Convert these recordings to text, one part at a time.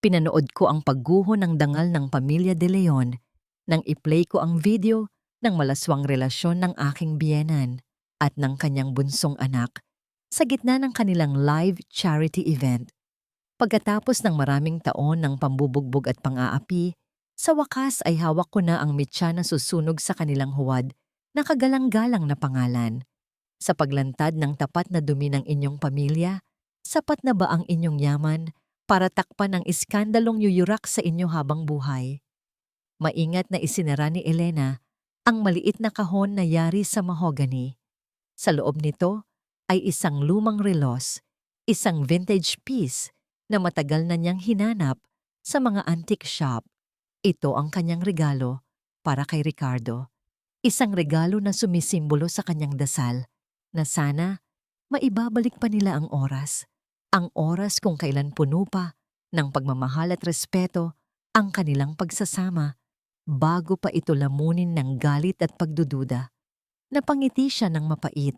Pinanood ko ang pagguho ng dangal ng pamilya De Leon nang i-play ko ang video ng malaswang relasyon ng aking biyenan at ng kanyang bunsong anak sa gitna ng kanilang live charity event. Pagkatapos ng maraming taon ng pambubugbog at pang-aapi, sa wakas ay hawak ko na ang mitya na susunog sa kanilang huwad na kagalang-galang na pangalan. Sa paglantad ng tapat na dumi ng inyong pamilya, sapat na ba ang inyong yaman para takpan ang iskandalong yuyurak sa inyo habang buhay? Maingat na isinara ni Elena ang maliit na kahon na yari sa mahogany. Sa loob nito ay isang lumang relos, isang vintage piece na matagal na niyang hinanap sa mga antique shop. Ito ang kanyang regalo para kay Ricardo. Isang regalo na sumisimbolo sa kanyang dasal na sana maibabalik pa nila ang oras kung kailan puno pa ng pagmamahal at respeto ang kanilang pagsasama bago pa ito lamunin ng galit at pagdududa. Napangiti siya ng mapait.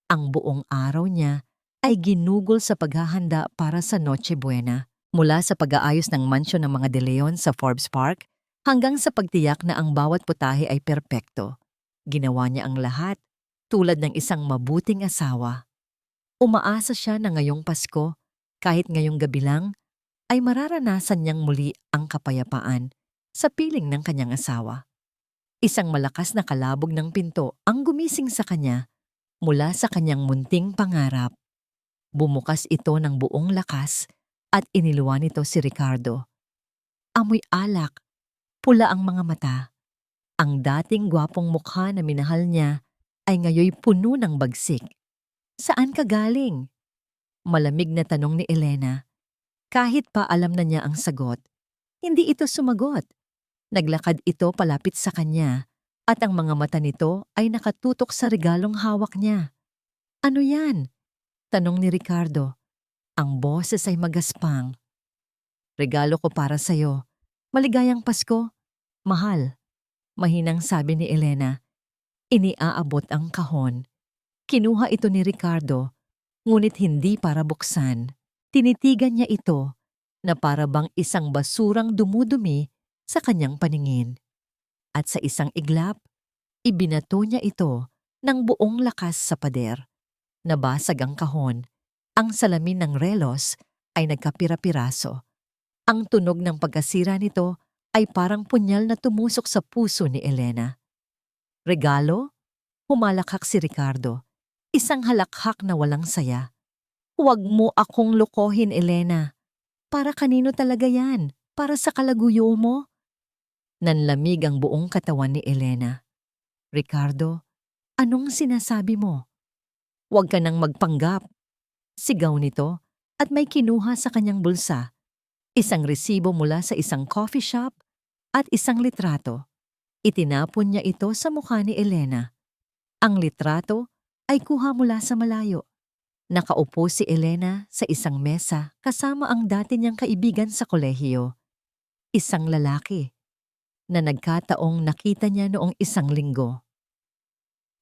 Ang buong araw niya ay ginugol sa paghahanda para sa Noche Buena. Mula sa pag-aayos ng mansyon ng mga De Leon sa Forbes Park hanggang sa pagtiyak na ang bawat putahe ay perpekto. Ginawa niya ang lahat tulad ng isang mabuting asawa. Umaasa siya na ngayong Pasko, kahit ngayong gabi lang, ay mararanasan niyang muli ang kapayapaan sa piling ng kanyang asawa. Isang malakas na kalabog ng pinto ang gumising sa kanya mula sa kanyang munting pangarap. Bumukas ito ng buong lakas at iniluwan nito si Ricardo. Amoy alak, pula ang mga mata. Ang dating gwapong mukha na minahal niya ay ngayoy puno ng bagsik. Saan ka galing? Malamig na tanong ni Elena. Kahit pa alam na niya ang sagot, hindi ito sumagot. Naglakad ito palapit sa kanya at ang mga mata nito ay nakatutok sa regalong hawak niya. Ano yan? Tanong ni Ricardo. Ang boses ay magaspang. Regalo ko para sa'yo. Maligayang Pasko. Mahal. Mahinang sabi ni Elena. Iniaabot ang kahon. Kinuha ito ni Ricardo, ngunit hindi para buksan. Tinitigan niya ito na para bang isang basurang dumudumi sa kanyang paningin. At sa isang iglap, ibinato niya ito ng buong lakas sa pader. Nabasag ang kahon. Ang salamin ng relos ay nagkapira-piraso. Ang tunog ng pagkasira nito ay parang punyal na tumusok sa puso ni Elena. Regalo? Humalakhak si Ricardo. Isang halakhak na walang saya. Huwag mo akong lokohin, Elena. Para kanino talaga yan? Para sa kalaguyo mo? Nanlamig ang buong katawan ni Elena. Ricardo, anong sinasabi mo? Huwag ka nang magpanggap. Sigaw nito at may kinuha sa kanyang bulsa. Isang resibo mula sa isang coffee shop at isang litrato. Itinapon niya ito sa mukha ni Elena. Ang litrato ay kuha mula sa malayo. Nakaupo si Elena sa isang mesa kasama ang dati niyang kaibigan sa kolehiyo. Isang lalaki na nagkataong nakita niya noong isang linggo.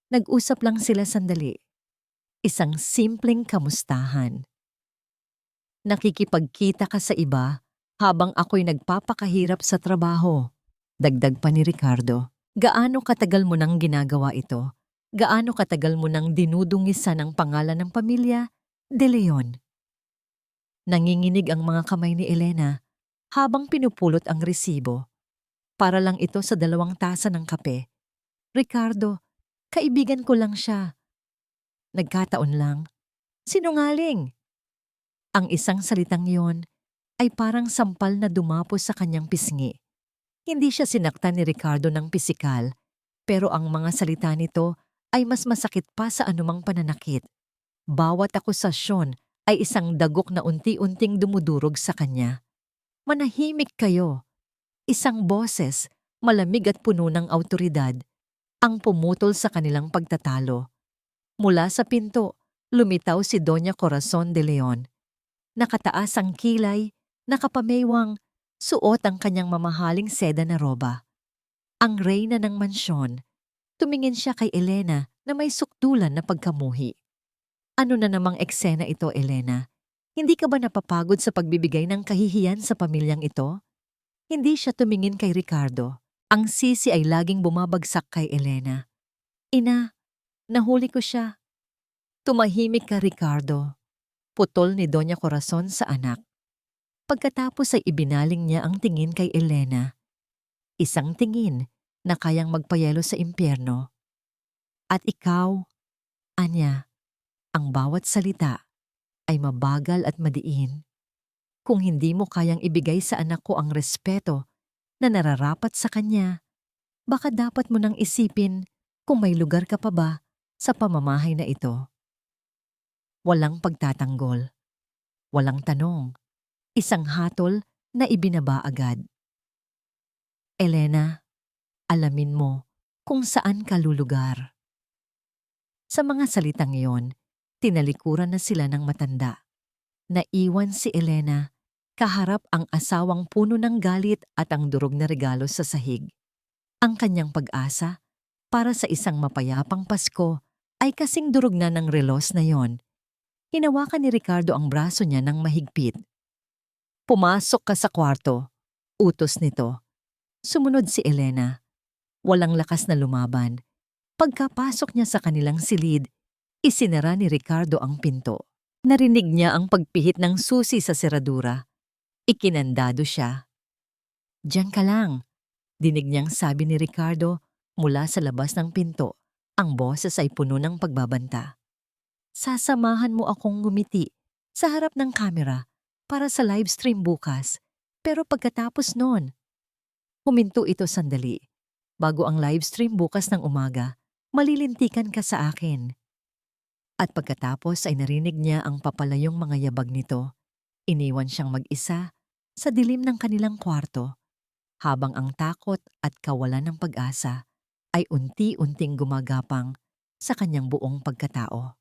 Nag-usap lang sila sandali. Isang simpleng kamustahan. Nakikipagkita ka sa iba habang ako'y nagpapakahirap sa trabaho. Dagdag pa ni Ricardo. Gaano katagal mo nang ginagawa ito? Gaano katagal mo nang dinudungisan ang pangalan ng pamilya De Leon? Nanginginig ang mga kamay ni Elena habang pinupulot ang resibo. Para lang ito sa 2 tasa ng kape. Ricardo, kaibigan ko lang siya. Nagkataon lang. Sinungaling! Ang isang salitang yon ay parang sampal na dumapos sa kanyang pisngi. Hindi siya sinaktan ni Ricardo ng pisikal, pero ang mga salita nito ay mas masakit pa sa anumang pananakit. Bawat akusasyon ay isang dagok na unti-unting dumudurog sa kanya. Manahimik kayo. Isang boses, malamig at puno ng awtoridad, ang pumutol sa kanilang pagtatalo. Mula sa pinto, lumitaw si Doña Corazon de Leon. Nakataas ang kilay, nakapameywang, suot ang kanyang mamahaling seda na roba. Ang reyna ng mansyon. Tumingin siya kay Elena na may sukdulan na pagkamuhi. Ano na namang eksena ito, Elena? Hindi ka ba napapagod sa pagbibigay ng kahihiyan sa pamilyang ito? Hindi siya tumingin kay Ricardo. Ang sisi ay laging bumabagsak kay Elena. Ina, nahuli ko siya. Tumahimik ka, Ricardo. Putol ni Doña Corazon sa anak. Pagkatapos ay ibinaling niya ang tingin kay Elena. Isang tingin na kayang magpayelo sa impyerno. At ikaw, Anya, ang bawat salita ay mabagal at madiin. Kung hindi mo kayang ibigay sa anak ko ang respeto na nararapat sa kanya, baka dapat mo nang isipin kung may lugar ka pa ba sa pamamahay na ito. Walang pagtatanggol, walang tanong, isang hatol na ibinaba agad. Elena, alamin mo kung saan ka lulugar. Sa mga salitang iyon, tinalikuran na sila ng matanda. Naiwan si Elena, kaharap ang asawang puno ng galit at ang durog na regalo sa sahig. Ang kanyang pag-asa para sa isang mapayapang Pasko ay kasing durog na ng relos na yon. Hinawakan ni Ricardo ang braso niya ng mahigpit. Pumasok ka sa kwarto, utos nito. Sumunod si Elena. Walang lakas na lumaban. Pagkapasok niya sa kanilang silid, isinara ni Ricardo ang pinto. Narinig niya ang pagpihit ng susi sa seradura. Ikinandado siya. Diyan ka lang, dinig niyang sabi ni Ricardo mula sa labas ng pinto. Ang boses ay puno ng pagbabanta. Sasamahan mo akong ngumiti sa harap ng kamera para sa live stream bukas. Pero pagkatapos noon, huminto ito sandali. Bago ang live stream bukas ng umaga, malilintikan ka sa akin. At pagkatapos ay narinig niya ang papalayong mga yabag nito. Iniwan siyang mag-isa sa dilim ng kanilang kwarto, habang ang takot at kawalan ng pag-asa ay unti-unting gumagapang sa kanyang buong pagkatao.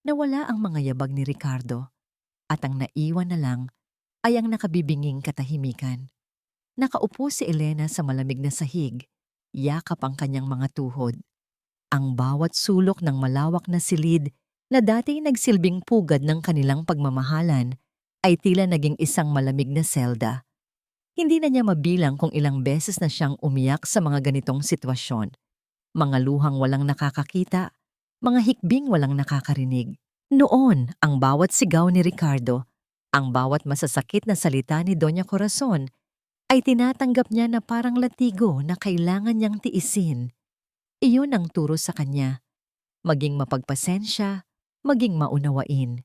Nawala ang mga yabag ni Ricardo at ang naiwan na lang ay ang nakabibinging katahimikan. Nakaupo si Elena sa malamig na sahig, yakap ang kanyang mga tuhod. Ang bawat sulok ng malawak na silid na dati nagsilbing pugad ng kanilang pagmamahalan ay tila naging isang malamig na selda. Hindi na niya mabilang kung ilang beses na siyang umiyak sa mga ganitong sitwasyon. Mga luhang walang nakakakita, mga hikbing walang nakakarinig. Noon, ang bawat sigaw ni Ricardo, ang bawat masasakit na salita ni Doña Corazon, ay tinatanggap niya na parang latigo na kailangan niyang tiisin. Iyon ang turo sa kanya. Maging mapagpasensya, maging maunawain.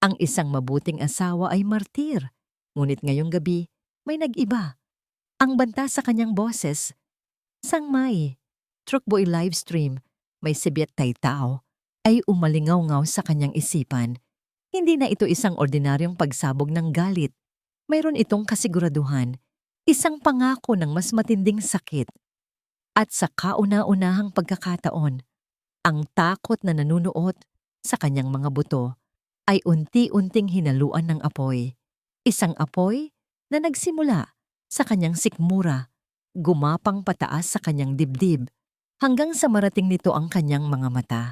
Ang isang mabuting asawa ay martir, ngunit ngayong gabi may nag-iba. Ang banta sa kanyang boses, Sangmay, Trukboy livestream, may Sibyet Taytao, ay umalingaw-ngaw sa kanyang isipan. Hindi na ito isang ordinaryong pagsabog ng galit. Mayroon itong kasiguraduhan, isang pangako ng mas matinding sakit. At sa kauna-unahang pagkakataon, ang takot na nanunuot sa kanyang mga buto ay unti-unting hinaluan ng apoy. Isang apoy na nagsimula sa kanyang sikmura, gumapang pataas sa kanyang dibdib, hanggang sa marating nito ang kanyang mga mata.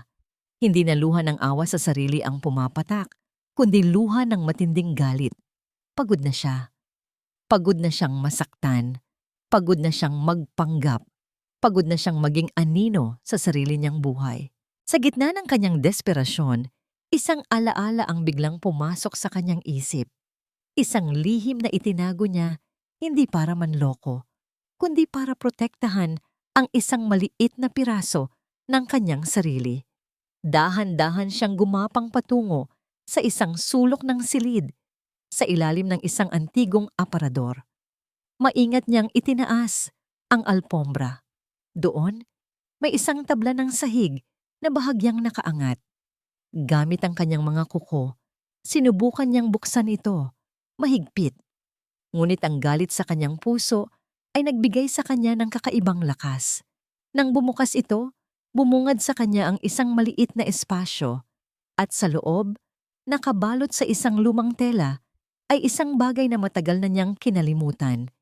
Hindi na luha ng awa sa sarili ang pumapatak, kundi luha ng matinding galit. Pagod na siya. Pagod na siyang masaktan. Pagod na siyang magpanggap. Pagod na siyang maging anino sa sarili niyang buhay. Sa gitna ng kanyang desperasyon, isang alaala ang biglang pumasok sa kanyang isip. Isang lihim na itinago niya, hindi para manloko, kundi para protektahan ang isang maliit na piraso ng kanyang sarili. Dahan-dahan siyang gumapang patungo sa isang sulok ng silid, sa ilalim ng isang antigong aparador. Maingat niyang itinaas ang alpombra. Doon, may isang tabla ng sahig na bahagyang nakaangat. Gamit ang kanyang mga kuko, sinubukan niyang buksan ito, mahigpit. Ngunit ang galit sa kanyang puso ay nagbigay sa kanya ng kakaibang lakas. Nang bumukas ito, bumungad sa kanya ang isang maliit na espasyo at sa loob, nakabalot sa isang lumang tela, ay isang bagay na matagal na niyang kinalimutan.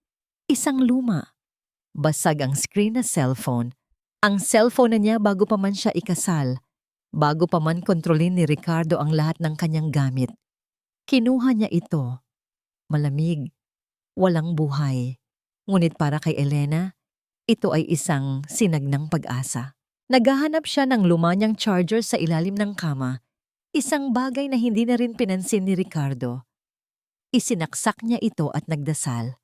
Isang luma. Basag ang screen na cellphone. Ang cellphone na niya bago pa man siya ikasal, bago pa man kontrolin ni Ricardo ang lahat ng kanyang gamit. Kinuha niya ito. Malamig, walang buhay. Ngunit para kay Elena, ito ay isang sinagnang pag-asa. Naghahanap siya ng lumanyang charger sa ilalim ng kama, isang bagay na hindi na rin pinansin ni Ricardo. Isinaksak niya ito at nagdasal.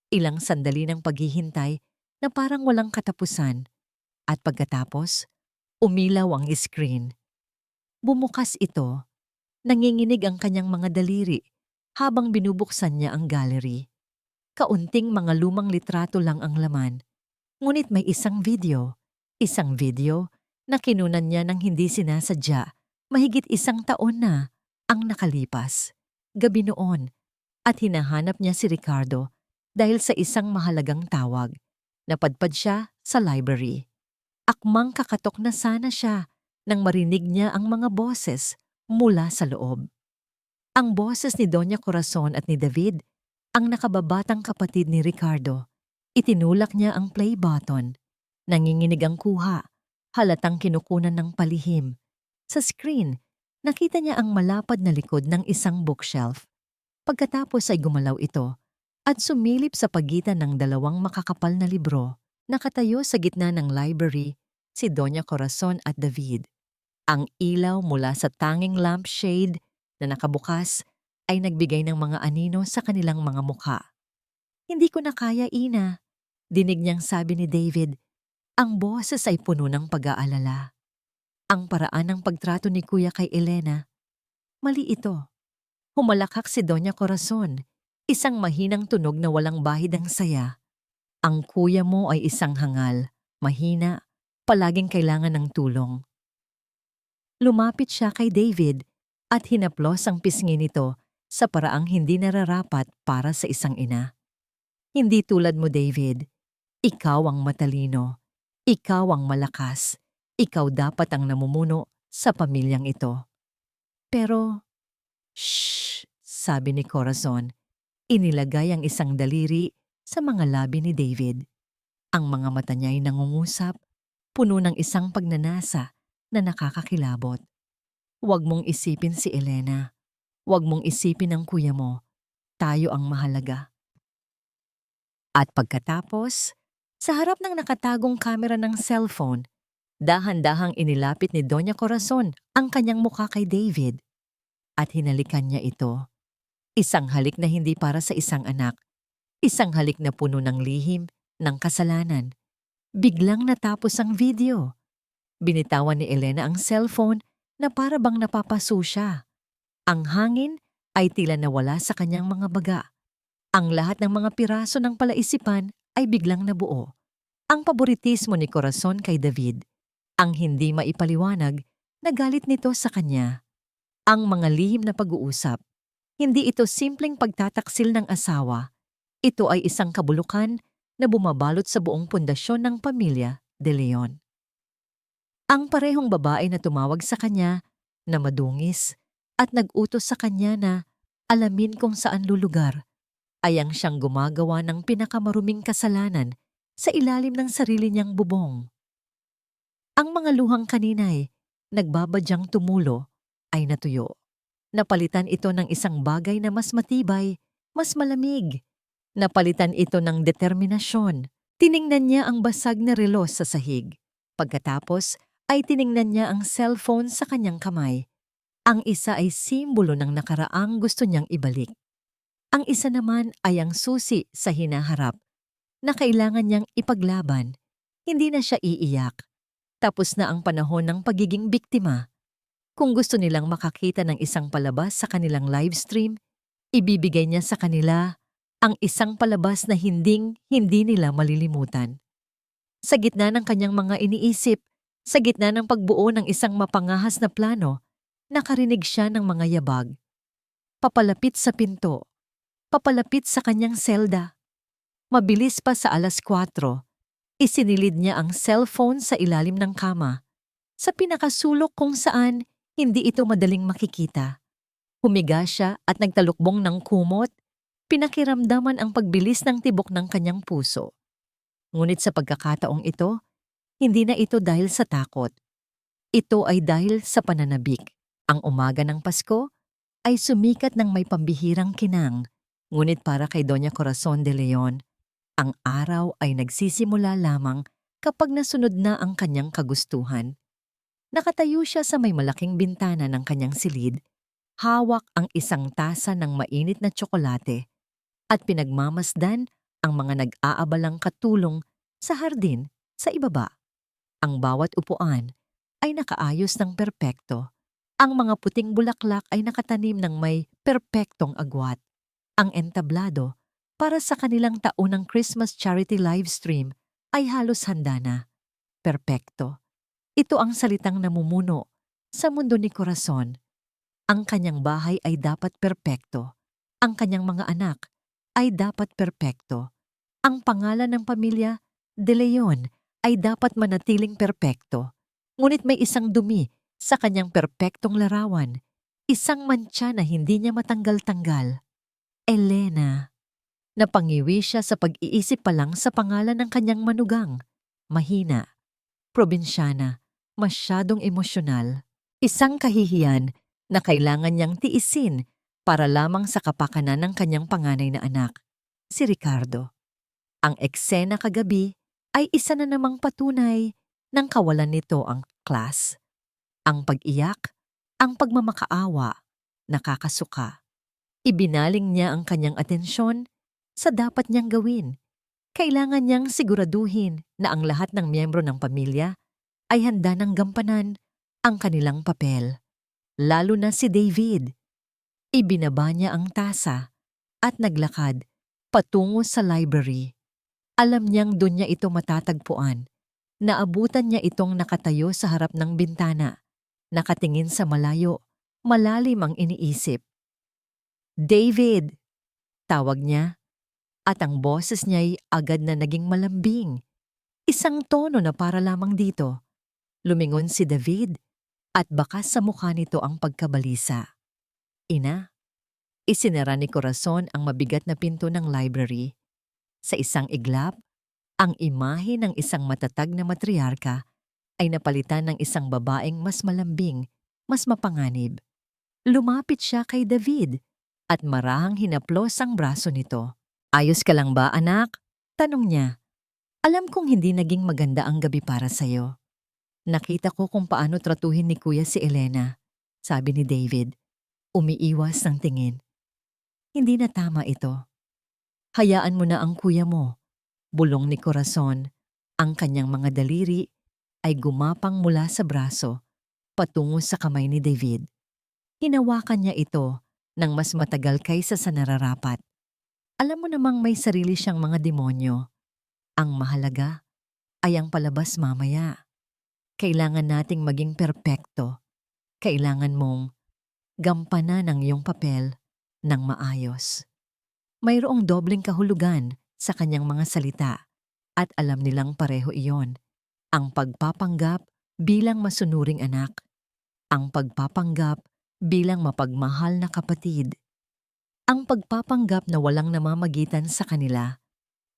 Ilang sandali ng paghihintay na parang walang katapusan. At pagkatapos, umilaw ang screen. Bumukas ito. Nanginginig ang kanyang mga daliri habang binubuksan niya ang gallery. Kaunting mga lumang litrato lang ang laman. Ngunit may isang video. Isang video na kinunan niya ng hindi sinasadya. Mahigit 1 taon na ang nakalipas. Gabi noon at hinahanap niya si Ricardo dahil sa isang mahalagang tawag. Napadpad siya sa library. Akmang kakatok na sana siya nang marinig niya ang mga boses mula sa loob. Ang boses ni Doña Corazon at ni David, ang nakababatang kapatid ni Ricardo. Itinulak niya ang play button. Nanginginig ang kuha, halatang kinukunan ng palihim. Sa screen, nakita niya ang malapad na likod ng isang bookshelf. Pagkatapos ay gumalaw ito at sumilip sa pagitan ng 2 makakapal na libro. Nakatayo sa gitna ng library si Doña Corazon at David. Ang ilaw mula sa tanging lampshade na nakabukas ay nagbigay ng mga anino sa kanilang mga mukha. "Hindi ko na kaya, Ina," dinig niyang sabi ni David. Ang boses ay puno ng pag-aalala. Ang paraan ng pagtrato ni Kuya kay Elena, mali ito. Humalakhak si Doña Corazon, isang mahinang tunog na walang bahid ang saya. Ang kuya mo ay isang hangal, mahina, palaging kailangan ng tulong. Lumapit siya kay David at hinaplos ang pisngi nito sa paraang hindi nararapat para sa isang ina. "Hindi tulad mo, David. Ikaw ang matalino. Ikaw ang malakas. Ikaw dapat ang namumuno sa pamilyang ito." "Pero..." "Shh!" sabi ni Corazon. Inilagay ang isang daliri sa mga labi ni David. Ang mga mata niya ay nangungusap, puno ng isang pagnanasa na nakakakilabot. "Huwag mong isipin si Elena. Huwag mong isipin ang kuya mo. Tayo ang mahalaga." At pagkatapos, sa harap ng nakatagong kamera ng cellphone, dahan-dahang inilapit ni Doña Corazon ang kanyang mukha kay David at hinalikan niya ito. Isang halik na hindi para sa isang anak. Isang halik na puno ng lihim, ng kasalanan. Biglang natapos ang video. Binitawan ni Elena ang cellphone na para bang napapaso siya. Ang hangin ay tila nawala sa kanyang mga baga. Ang lahat ng mga piraso ng palaisipan ay biglang nabuo. Ang paboritismo ni Corazon kay David. Ang hindi maipaliwanag na galit nito sa kanya. Ang mga lihim na pag-uusap. Hindi ito simpleng pagtataksil ng asawa. Ito ay isang kabulukan na bumabalot sa buong pundasyon ng pamilya De Leon. Ang parehong babae na tumawag sa kanya, na madungis, at nag-utos sa kanya na alamin kung saan lulugar, ay ang siyang gumagawa ng pinakamaruming kasalanan sa ilalim ng sarili niyang bubong. Ang mga luhang kanina'y nagbabadyang tumulo ay natuyo. Napalitan ito ng isang bagay na mas matibay, mas malamig. Napalitan ito ng determinasyon. Tiningnan niya ang basag na relo sa sahig. Pagkatapos ay tiningnan niya ang cellphone sa kanyang kamay. Ang isa ay simbolo ng nakaraang gusto niyang ibalik. Ang isa naman ay ang susi sa hinaharap na kailangan niyang ipaglaban. Hindi na siya iiyak. Tapos na ang panahon ng pagiging biktima. Kung gusto nilang makakita ng isang palabas sa kanilang livestream, ibibigay niya sa kanila ang isang palabas na hindi nila malilimutan. Sa gitna ng kanyang mga iniisip, sa gitna ng pagbuo ng isang mapangahas na plano, nakarinig siya ng mga yabag. Papalapit sa pinto, papalapit sa kanyang selda. Mabilis pa sa 4:00, isinilid niya ang cellphone sa ilalim ng kama, sa pinakasulok kung saan hindi ito madaling makikita. Humiga siya at nagtalukbong ng kumot, pinakiramdaman ang pagbilis ng tibok ng kanyang puso. Ngunit sa pagkakataong ito, hindi na ito dahil sa takot. Ito ay dahil sa pananabik. Ang umaga ng Pasko ay sumikat ng may pambihirang kinang. Ngunit para kay Doña Corazon de Leon, ang araw ay nagsisimula lamang kapag nasunod na ang kanyang kagustuhan. Nakatayo siya sa may malaking bintana ng kanyang silid, hawak ang isang tasa ng mainit na tsokolate at pinagmamasdan ang mga nag-aabalang katulong sa hardin sa ibaba. Ang bawat upuan ay nakaayos ng perpekto. Ang mga puting bulaklak ay nakatanim ng may perpektong agwat. Ang entablado para sa kanilang taunang Christmas charity livestream ay halos handa na. Perpekto. Ito ang salitang namumuno sa mundo ni Corazon. Ang kanyang bahay ay dapat perpekto. Ang kanyang mga anak ay dapat perpekto. Ang pangalan ng pamilya, De Leon, ay dapat manatiling perpekto. Ngunit may isang dumi sa kanyang perpektong larawan, isang mantsa na hindi niya matanggal-tanggal. Elena. Napangiwi siya sa pag-iisip pa lang sa pangalan ng kanyang manugang. Mahina, probinsyana, masyadong emosyonal. Isang kahihiyan na kailangan niyang tiisin para lamang sa kapakanan ng kanyang panganay na anak, si Ricardo. Ang eksena kagabi ay isa na namang patunay ng kawalan nito ang class. Ang pag-iyak, ang pagmamakaawa, nakakasuka. Ibinaling niya ang kanyang atensyon sa dapat niyang gawin. Kailangan niyang siguraduhin na ang lahat ng miyembro ng pamilya ay handa ng gampanan ang kanilang papel. Lalo na si David. Ibinaba niya ang tasa at naglakad patungo sa library. Alam niyang doon niya ito matatagpuan. Naabutan niya itong nakatayo sa harap ng bintana, nakatingin sa malayo, malalim ang iniisip. David! Tawag niya, at ang boses niya'y agad na naging malambing. Isang tono na para lamang dito. Lumingon si David at bakas sa mukha nito ang pagkabalisa. Ina, isinara ni Corazon ang mabigat na pinto ng library. Sa isang iglap, ang imahe ng isang matatag na matriarka ay napalitan ng isang babaeng mas malambing, mas mapanganib. Lumapit siya kay David at marahang hinaplos ang braso nito. Ayos ka lang ba, anak? Tanong niya. Alam kong hindi naging maganda ang gabi para sa'yo. Nakita ko kung paano tratuhin ni Kuya si Elena, sabi ni David. Umiiwas ng tingin. Hindi na tama ito. Hayaan mo na ang kuya mo. Bulong ni Corazon. Ang kanyang mga daliri ay gumapang mula sa braso patungo sa kamay ni David. Hinawakan niya ito ng mas matagal kaysa sa nararapat. Alam mo namang may sarili siyang mga demonyo. Ang mahalaga ay ang palabas mamaya. Kailangan nating maging perpekto. Kailangan mong gampanan ang iyong papel ng maayos. Mayroong dobleng kahulugan sa kanyang mga salita at alam nilang pareho iyon. Ang pagpapanggap bilang masunuring anak. Ang pagpapanggap bilang mapagmahal na kapatid. Ang pagpapanggap na walang namamagitan sa kanila.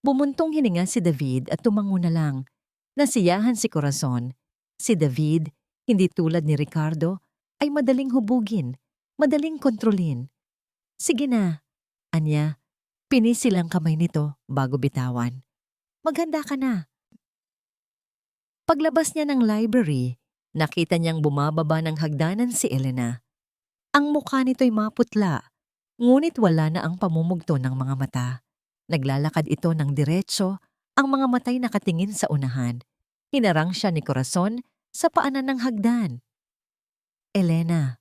Bumuntong hininga si David at tumango na lang. Nasiyahan si Corazon. Si David, hindi tulad ni Ricardo, ay madaling hubugin, madaling kontrolin. Sige na, anya, pinisil ang kamay nito bago bitawan. Maghanda ka na. Paglabas niya ng library, nakita niyang bumababa ng hagdanan si Elena. Ang mukha nito'y maputla, ngunit wala na ang pamumugto ng mga mata. Naglalakad ito ng diretso, ang mga matay nakatingin sa unahan. Hinarang siya ni Corazon sa paanan ng hagdan. Elena,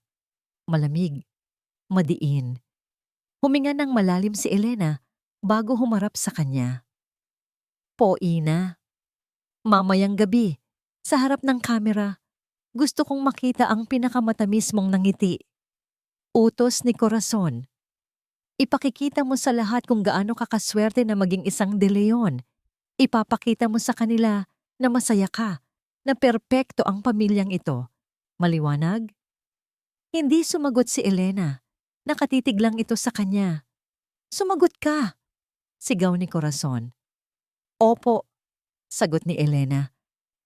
malamig, madiin. Huminga ng malalim si Elena bago humarap sa kanya. Po, Ina. Mamayang gabi, sa harap ng kamera, gusto kong makita ang pinakamatamis mong nangiti. Utos ni Corazon. Ipakikita mo sa lahat kung gaano kakaswerte na maging isang De Leon. Ipapakita mo sa kanila na masaya ka, na perpekto ang pamilyang ito. Maliwanag? Hindi sumagot si Elena. Nakatitig lang ito sa kanya. Sumagot ka! Sigaw ni Corazon. Opo, sagot ni Elena.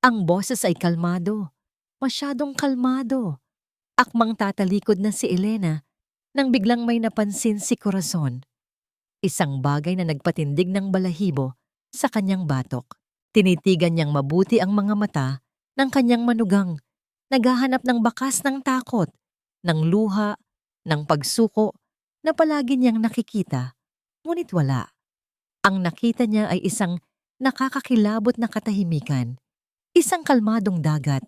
Ang boses ay kalmado. Masyadong kalmado. Akmang tatalikod na si Elena nang biglang may napansin si Corazon. Isang bagay na nagpatindig ng balahibo sa kanyang batok. Tinitigan niyang mabuti ang mga mata ng kanyang manugang, naghahanap ng bakas ng takot, ng luha, ng pagsuko na palagi niyang nakikita, ngunit wala. Ang nakita niya ay isang nakakakilabot na katahimikan, isang kalmadong dagat,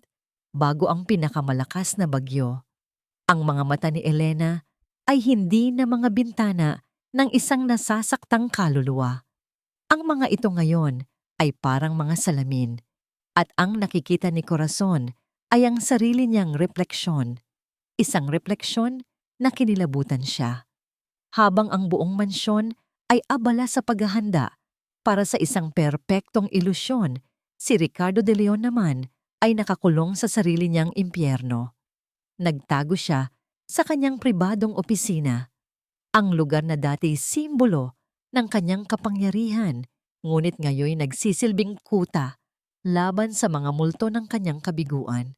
bago ang pinakamalakas na bagyo. Ang mga mata ni Elena ay hindi na mga bintana ng isang nasasaktang kaluluwa. Ang mga ito ngayon ay parang mga salamin, at ang nakikita ni Corazon ay ang sarili niyang refleksyon, isang refleksyon na kinilabutan siya. Habang ang buong mansyon ay abala sa paghahanda para sa isang perpektong ilusyon, si Ricardo de Leon naman ay nakakulong sa sarili niyang impyerno. Nagtago siya sa kanyang pribadong opisina, ang lugar na dati simbolo ng kanyang kapangyarihan, ngunit ngayoy nagsisilbing kuta laban sa mga multo ng kanyang kabiguan.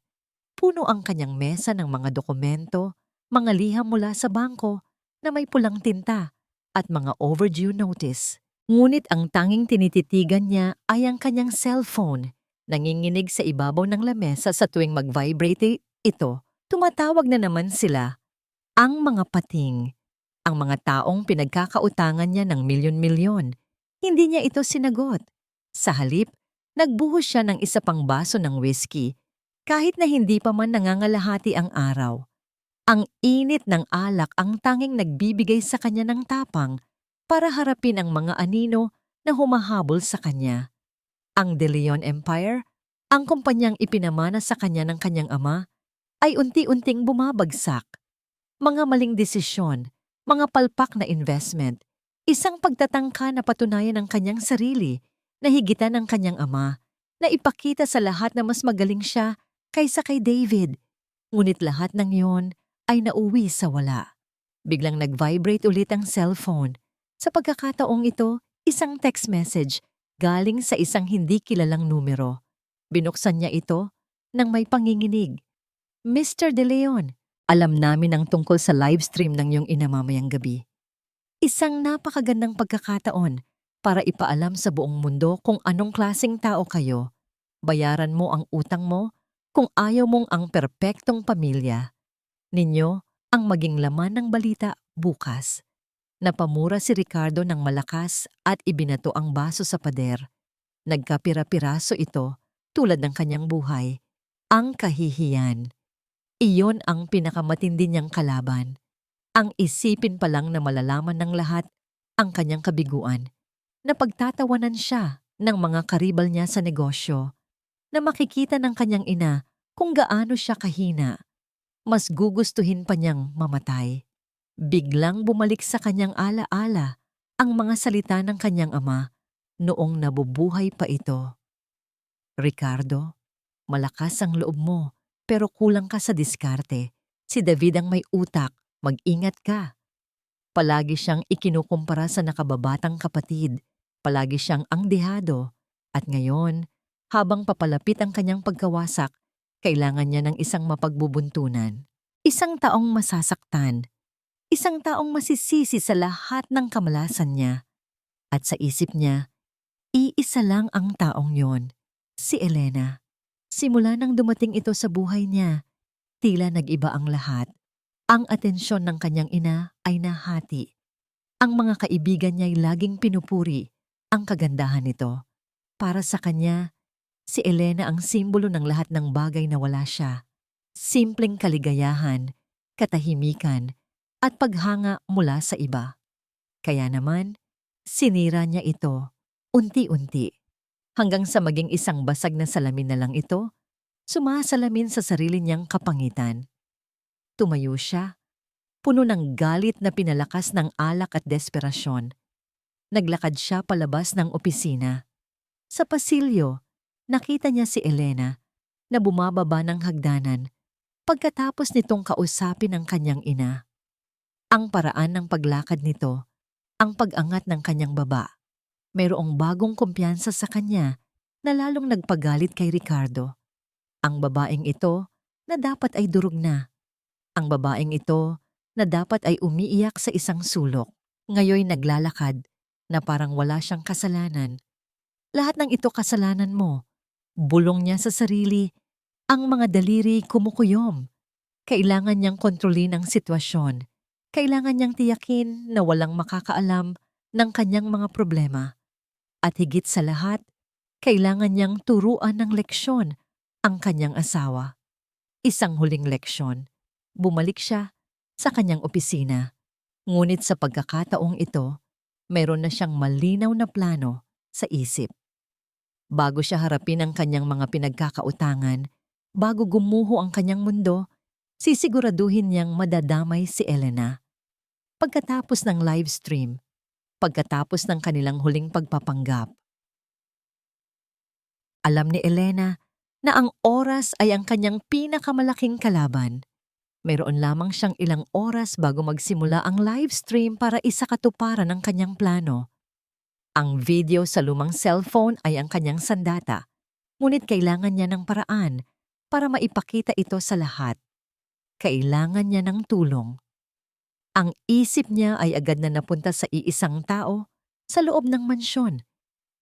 Puno ang kanyang mesa ng mga dokumento, mga liham mula sa bangko na may pulang tinta at mga overdue notice. Ngunit ang tanging tinititigan niya ay ang kanyang cellphone. Nanginginig sa ibabaw ng lamesa sa tuwing mag-vibrate ito. Tumatawag na naman sila. Ang mga pating. Ang mga taong pinagkakautangan niya ng milyon-milyon. Hindi niya ito sinagot. Sa halip, nagbuhos siya ng isa pang baso ng whiskey, kahit na hindi pa man nangangalahati ang araw. Ang init ng alak ang tanging nagbibigay sa kanya ng tapang para harapin ang mga anino na humahabol sa kanya. Ang De Leon Empire, ang kumpanyang ipinamana sa kanya ng kanyang ama, ay unti-unting bumabagsak. Mga maling desisyon, mga palpak na investment, isang pagtatangka na patunayan ng kanyang sarili na higitan ng kanyang ama, na ipakita sa lahat na mas magaling siya kaysa kay David. Ngunit lahat ng iyon ay nauwi sa wala. Biglang nag-vibrate ulit ang cellphone. Sa pagkakataong ito, isang text message galing sa isang hindi kilalang numero. Binuksan niya ito nang may panginginig. Mr. De Leon, alam namin ang tungkol sa livestream ng iyong ina mamayang gabi. Isang napakagandang pagkakataon para ipaalam sa buong mundo kung anong klaseng tao kayo. Bayaran mo ang utang mo kung ayaw mong ang perpektong pamilya ninyo ang maging laman ng balita bukas. Napamura si Ricardo ng malakas at ibinato ang baso sa pader. Nagkapira-piraso ito tulad ng kanyang buhay. Ang kahihiyan. Iyon ang pinakamatindi niyang kalaban. Ang isipin pa lang na malalaman ng lahat ang kanyang kabiguan. Na pagtatawanan siya ng mga karibal niya sa negosyo. Na makikita ng kanyang ina kung gaano siya kahina. Mas gugustuhin pa niyang mamatay. Biglang bumalik sa kanyang alaala ang mga salita ng kanyang ama noong nabubuhay pa ito. Ricardo, malakas ang loob mo pero kulang ka sa diskarte. Si David ang may utak, mag-ingat ka. Palagi siyang ikinukumpara sa nakababatang kapatid. Palagi siyang angdehado. At ngayon, habang papalapit ang kanyang pagkawasak, kailangan niya ng isang mapagbubuntunan. Isang taong masasaktan. Isang taong masisisi sa lahat ng kamalasan niya. At sa isip niya, iisa lang ang taong yon, si Elena. Simula nang dumating ito sa buhay niya, tila nag-iba ang lahat. Ang atensyon ng kanyang ina ay nahati. Ang mga kaibigan niya ay laging pinupuri ang kagandahan nito. Para sa kanya, si Elena ang simbolo ng lahat ng bagay na wala siya. Simpleng kaligayahan, katahimikan, at paghanga mula sa iba. Kaya naman, sinira niya ito, unti-unti. Hanggang sa maging isang basag na salamin na lang ito, sumasalamin sa sarili niyang kapangitan. Tumayo siya, puno ng galit na pinalakas ng alak at desperasyon. Naglakad siya palabas ng opisina. Sa pasilyo, nakita niya si Elena na bumababa ng hagdanan pagkatapos nitong kausapin ang kanyang ina. Ang paraan ng paglakad nito, ang pag-angat ng kanyang baba, mayroong bagong kumpiyansa sa kanya na lalong nagpagalit kay Ricardo. Ang babaeng ito na dapat ay durog na. Ang babaeng ito na dapat ay umiiyak sa isang sulok. Ngayoy naglalakad na parang wala siyang kasalanan. Lahat ng ito kasalanan mo. Bulong niya sa sarili, ang mga daliri kumukuyom. Kailangan niyang kontrolin ang sitwasyon. Kailangan niyang tiyakin na walang makakaalam ng kanyang mga problema. At higit sa lahat, kailangan niyang turuan ng leksyon ang kanyang asawa. Isang huling leksyon. Bumalik siya sa kanyang opisina. Ngunit sa pagkakataong ito, meron na siyang malinaw na plano sa isip. Bago siya harapin ang kanyang mga pinagkakautangan, bago gumuho ang kanyang mundo, sisiguraduhin niyang madadamay si Elena. Pagkatapos ng live stream, pagkatapos ng kanilang huling pagpapanggap. Alam ni Elena na ang oras ay ang kanyang pinakamalaking kalaban. Mayroon lamang siyang ilang oras bago magsimula ang live stream para isakatuparan ang kanyang plano. Ang video sa lumang cellphone ay ang kanyang sandata, ngunit kailangan niya ng paraan para maipakita ito sa lahat. Kailangan niya ng tulong. Ang isip niya ay agad na napunta sa iisang tao sa loob ng mansyon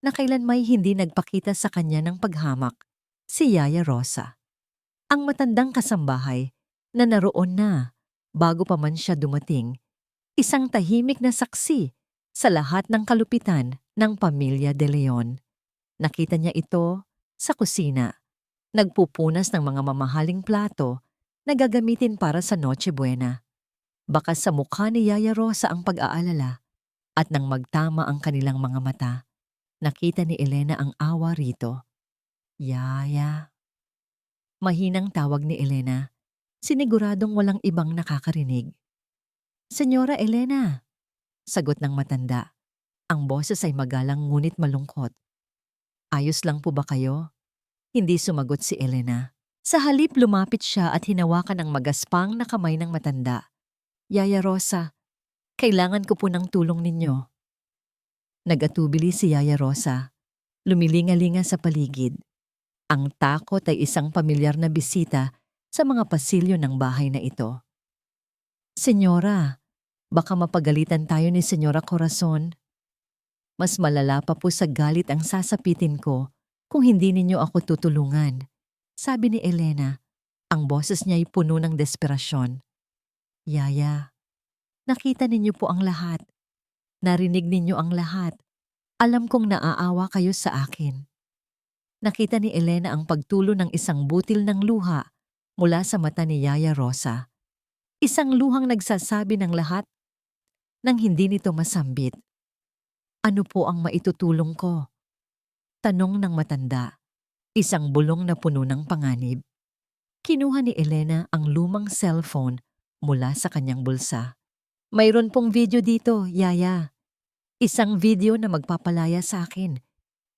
na kailanmay hindi nagpakita sa kanya ng paghamak, si Yaya Rosa. Ang matandang kasambahay na naroon na bago pa man siya dumating, isang tahimik na saksi sa lahat ng kalupitan ng pamilya De Leon. Nakita niya ito sa kusina, nagpupunas ng mga mamahaling plato na gagamitin para sa Noche Buena. Baka sa mukha ni Yaya Rosa ang pag-aalala at nang magtama ang kanilang mga mata, nakita ni Elena ang awa rito. Yaya. Mahinang tawag ni Elena, siniguradong walang ibang nakakarinig. Senyora Elena, sagot ng matanda. Ang boses ay magalang ngunit malungkot. Ayos lang po ba kayo? Hindi sumagot si Elena. Sa halip lumapit siya at hinawakan ang magaspang na kamay ng matanda. Yaya Rosa, kailangan ko po ng tulong ninyo. Nagatubili si Yaya Rosa. Lumilinga-linga sa paligid. Ang takot ay isang pamilyar na bisita sa mga pasilyo ng bahay na ito. Senyora, baka mapagalitan tayo ni Senyora Corazon. Mas malala pa po sa galit ang sasapitin ko kung hindi ninyo ako tutulungan, sabi ni Elena. Ang boses niya ay puno ng desperasyon. Yaya, nakita ninyo po ang lahat. Narinig ninyo ang lahat. Alam kong naaawa kayo sa akin. Nakita ni Elena ang pagtulo ng isang butil ng luha mula sa mata ni Yaya Rosa. Isang luhang nagsasabi ng lahat nang hindi nito masambit. Ano po ang maitutulong ko? Tanong ng matanda, isang bulong na puno ng panganib. Kinuha ni Elena ang lumang cellphone mula sa kanyang bulsa. Mayroon pong video dito, Yaya. Isang video na magpapalaya sa akin.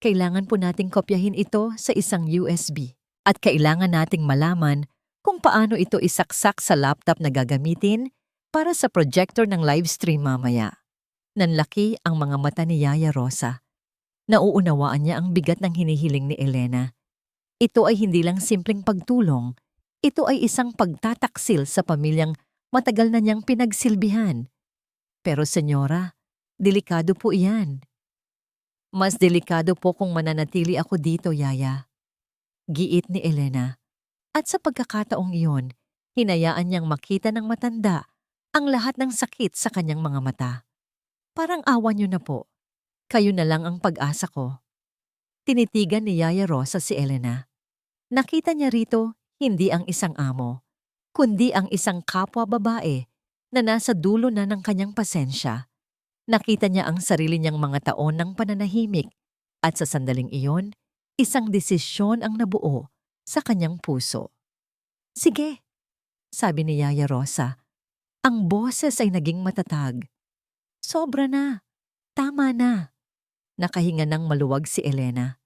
Kailangan po nating kopyahin ito sa isang USB. At kailangan nating malaman kung paano ito isaksak sa laptop na gagamitin para sa projector ng live stream mamaya. Nanlaki ang mga mata ni Yaya Rosa. Nauunawaan niya ang bigat ng hinihiling ni Elena. Ito ay hindi lang simpleng pagtulong. Ito ay isang pagtataksil sa pamilyang matagal na niyang pinagsilbihan. Pero senyora, delikado po iyan. Mas delikado po kung mananatili ako dito, Yaya. Giit ni Elena. At sa pagkakataong iyon, hinayaan niyang makita ng matanda ang lahat ng sakit sa kanyang mga mata. Parang awa niyo na po. Kayo na lang ang pag-asa ko. Tinitigan ni Yaya Rosa si Elena. Nakita niya rito hindi ang isang amo, kundi ang isang kapwa babae na nasa dulo na ng kanyang pasensya. Nakita niya ang sarili niyang mga taon ng pananahimik at sa sandaling iyon, isang desisyon ang nabuo sa kanyang puso. Sige, sabi ni Yaya Rosa. Ang boses ay naging matatag. Sobra na. Tama na. Nakahinga ng maluwag si Elena.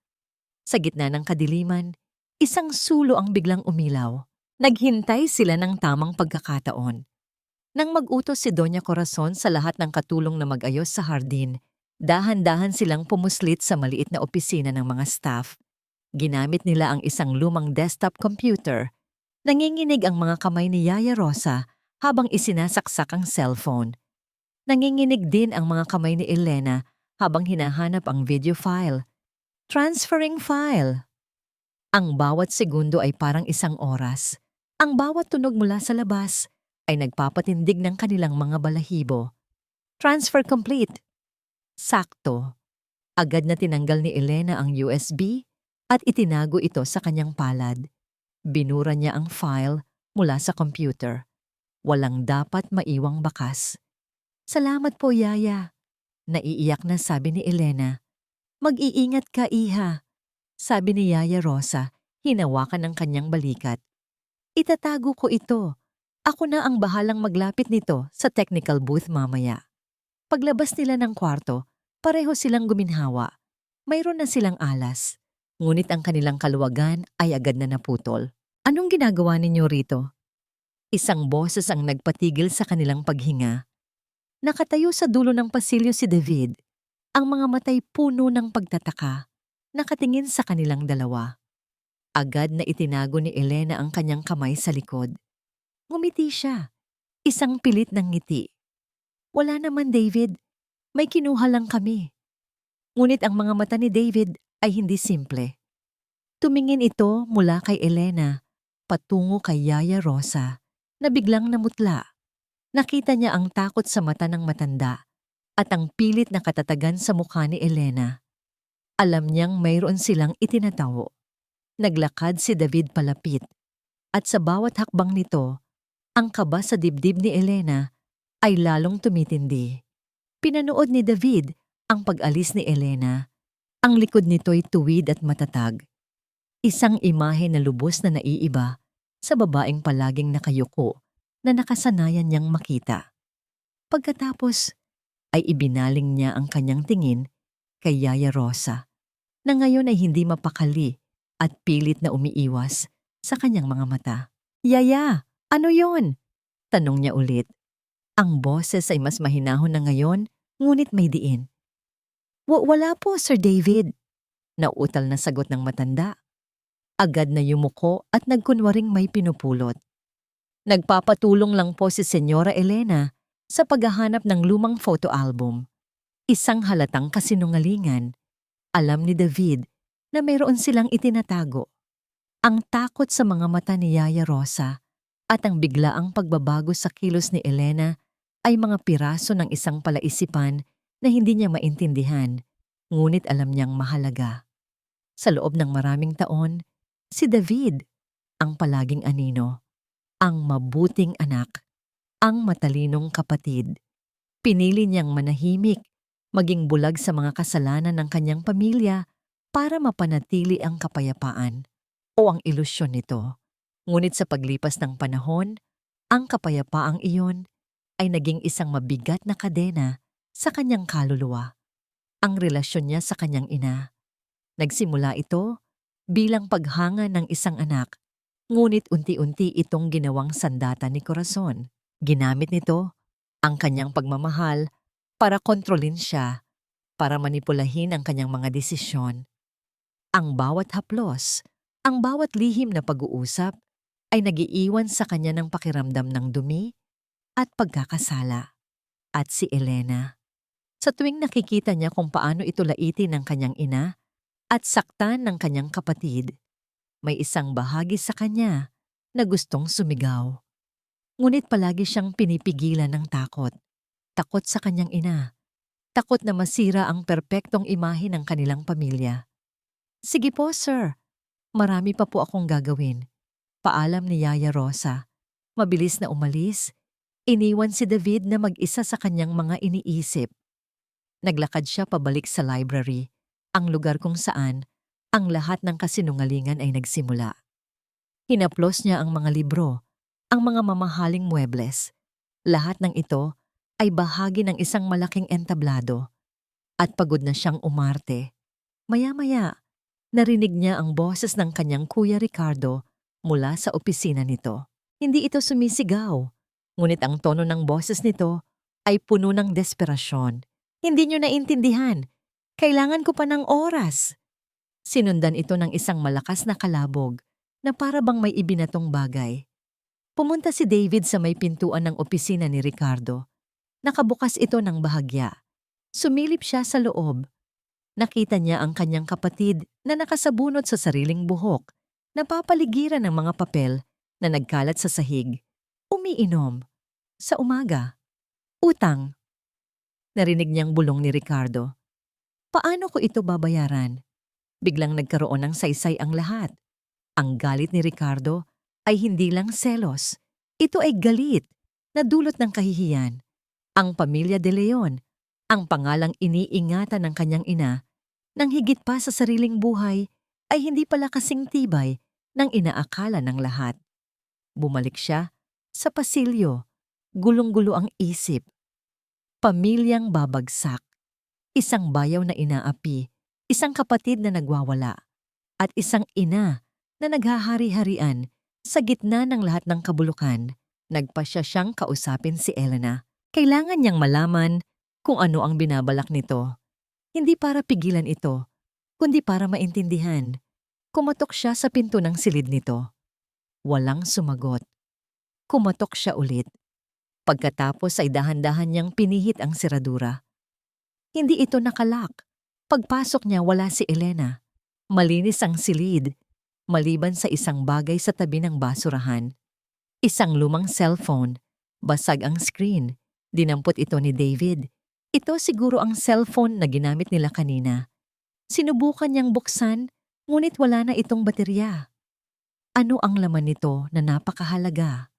Sa gitna ng kadiliman, isang sulo ang biglang umilaw. Naghintay sila ng tamang pagkakataon. Nang mag-utos si Doña Corazon sa lahat ng katulong na mag-ayos sa hardin, dahan-dahan silang pumuslit sa maliit na opisina ng mga staff. Ginamit nila ang isang lumang desktop computer. Nanginginig ang mga kamay ni Yaya Rosa habang isinasaksak ang cellphone. Nanginginig din ang mga kamay ni Elena habang hinahanap ang video file. Transferring file. Ang bawat segundo ay parang isang oras. Ang bawat tunog mula sa labas ay nagpapatindig ng kanilang mga balahibo. Transfer complete. Sakto. Agad na tinanggal ni Elena ang USB at itinago ito sa kanyang palad. Binura niya ang file mula sa computer. Walang dapat maiwang bakas. Salamat po, Yaya. Naiiyak na sabi ni Elena. Mag-iingat ka, Iha. Sabi ni Yaya Rosa, hinawakan ng kanyang balikat. Itatago ko ito. Ako na ang bahalang maglapit nito sa technical booth mamaya. Paglabas nila ng kwarto, pareho silang guminhawa. Mayroon na silang alas. Ngunit ang kanilang kaluwagan ay agad na naputol. Anong ginagawa ninyo rito? Isang boses ang nagpatigil sa kanilang paghinga. Nakatayo sa dulo ng pasilyo si David. Ang mga matay puno ng pagtataka. Nakatingin sa kanilang dalawa. Agad na itinago ni Elena ang kanyang kamay sa likod. Ngumiti siya. Isang pilit ng ngiti. Wala naman, David. May kinuha lang kami. Ngunit ang mga mata ni David ay hindi simple. Tumingin ito mula kay Elena, patungo kay Yaya Rosa, na biglang namutla. Nakita niya ang takot sa mata ng matanda at ang pilit na katatagan sa mukha ni Elena. Alam niyang mayroon silang itinatawo. Naglakad si David palapit at sa bawat hakbang nito, ang kaba sa dibdib ni Elena ay lalong tumitindi. Pinanood ni David ang pag-alis ni Elena. Ang likod nito'y tuwid at matatag. Isang imahe na lubos na naiiba sa babaeng palaging nakayuko na nakasanayan niyang makita. Pagkatapos ay ibinaling niya ang kanyang tingin kay Yaya Rosa, na ngayon ay hindi mapakali at pilit na umiiwas sa kanyang mga mata. Yaya, ano yon? Tanong niya ulit. Ang boses ay mas mahinahon na ngayon, ngunit may diin. Wala po, Sir David. Nauutal na sagot ng matanda. Agad na yumuko at nagkunwaring may pinupulot. Nagpapatulong lang po si Senyora Elena sa paghahanap ng lumang photo album. Isang halatang kasinungalingan. Alam ni David na mayroon silang itinatago. Ang takot sa mga mata ni Yaya Rosa at ang biglaang pagbabago sa kilos ni Elena ay mga piraso ng isang palaisipan na hindi niya maintindihan, ngunit alam niyang mahalaga. Sa loob ng maraming taon, si David, ang palaging anino, ang mabuting anak, ang matalinong kapatid. Pinili niyang manahimik, maging bulag sa mga kasalanan ng kanyang pamilya para mapanatili ang kapayapaan o ang ilusyon nito. Ngunit sa paglipas ng panahon, ang kapayapaang iyon ay naging isang mabigat na kadena sa kanyang kaluluwa. Ang relasyon niya sa kanyang ina. Nagsimula ito bilang paghanga ng isang anak, ngunit unti-unti itong ginawang sandata ni Corazon. Ginamit nito ang kanyang pagmamahal para kontrolin siya, para manipulahin ang kanyang mga desisyon. Ang bawat haplos, ang bawat lihim na pag-uusap ay nagiiwan sa kanya ng pakiramdam ng dumi at pagkakasala. At si Elena, sa tuwing nakikita niya kung paano ito laitin ng kanyang ina at saktan ng kanyang kapatid, may isang bahagi sa kanya na gustong sumigaw. Ngunit palagi siyang pinipigilan ng takot. Takot sa kanyang ina. Takot na masira ang perpektong imahe ng kanilang pamilya. Sige po, sir. Marami pa po akong gagawin. Paalam ni Yaya Rosa. Mabilis na umalis, iniwan si David na mag-isa sa kanyang mga iniisip. Naglakad siya pabalik sa library, ang lugar kung saan ang lahat ng kasinungalingan ay nagsimula. Hinaplos niya ang mga libro, ang mga mamahaling muebles. Lahat ng ito ay bahagi ng isang malaking entablado. At pagod na siyang umarte. Maya-maya, narinig niya ang boses ng kanyang Kuya Ricardo mula sa opisina nito. Hindi ito sumisigaw, ngunit ang tono ng boses nito ay puno ng desperasyon. Hindi niyo naintindihan. Kailangan ko pa ng oras. Sinundan ito ng isang malakas na kalabog na para bang may ibinatong bagay. Pumunta si David sa may pintuan ng opisina ni Ricardo. Nakabukas ito ng bahagya. Sumilip siya sa loob. Nakita niya ang kanyang kapatid na nakasabunot sa sariling buhok, napapaligiran ng mga papel na nagkalat sa sahig. Umiinom. Sa umaga. Utang. Narinig niyang bulong ni Ricardo. Paano ko ito babayaran? Biglang nagkaroon ng saysay ang lahat. Ang galit ni Ricardo ay hindi lang selos. Ito ay galit na dulot ng kahihiyan. Ang pamilya de Leon, ang pangalang iniingatan ng kanyang ina, nang higit pa sa sariling buhay, ay hindi pala kasing tibay ng inaakala ng lahat. Bumalik siya sa pasilyo. Gulong-gulo ang isip. Pamilyang babagsak. Isang bayaw na inaapi, isang kapatid na nagwawala, at isang ina na naghahari-harian sa gitna ng lahat ng kabulukan. Nagpasya siyang kausapin si Elena. Kailangan niyang malaman kung ano ang binabalak nito. Hindi para pigilan ito, kundi para maintindihan. Kumatok siya sa pinto ng silid nito. Walang sumagot. Kumatok siya ulit. Pagkatapos ay dahan-dahan niyang pinihit ang seradura. Hindi ito nakalak. Pagpasok niya wala si Elena. Malinis ang silid, maliban sa isang bagay sa tabi ng basurahan. Isang lumang cellphone. Basag ang screen. Dinampot ito ni David. Ito siguro ang cellphone na ginamit nila kanina. Sinubukan niyang buksan, ngunit wala na itong baterya. Ano ang laman nito na napakahalaga?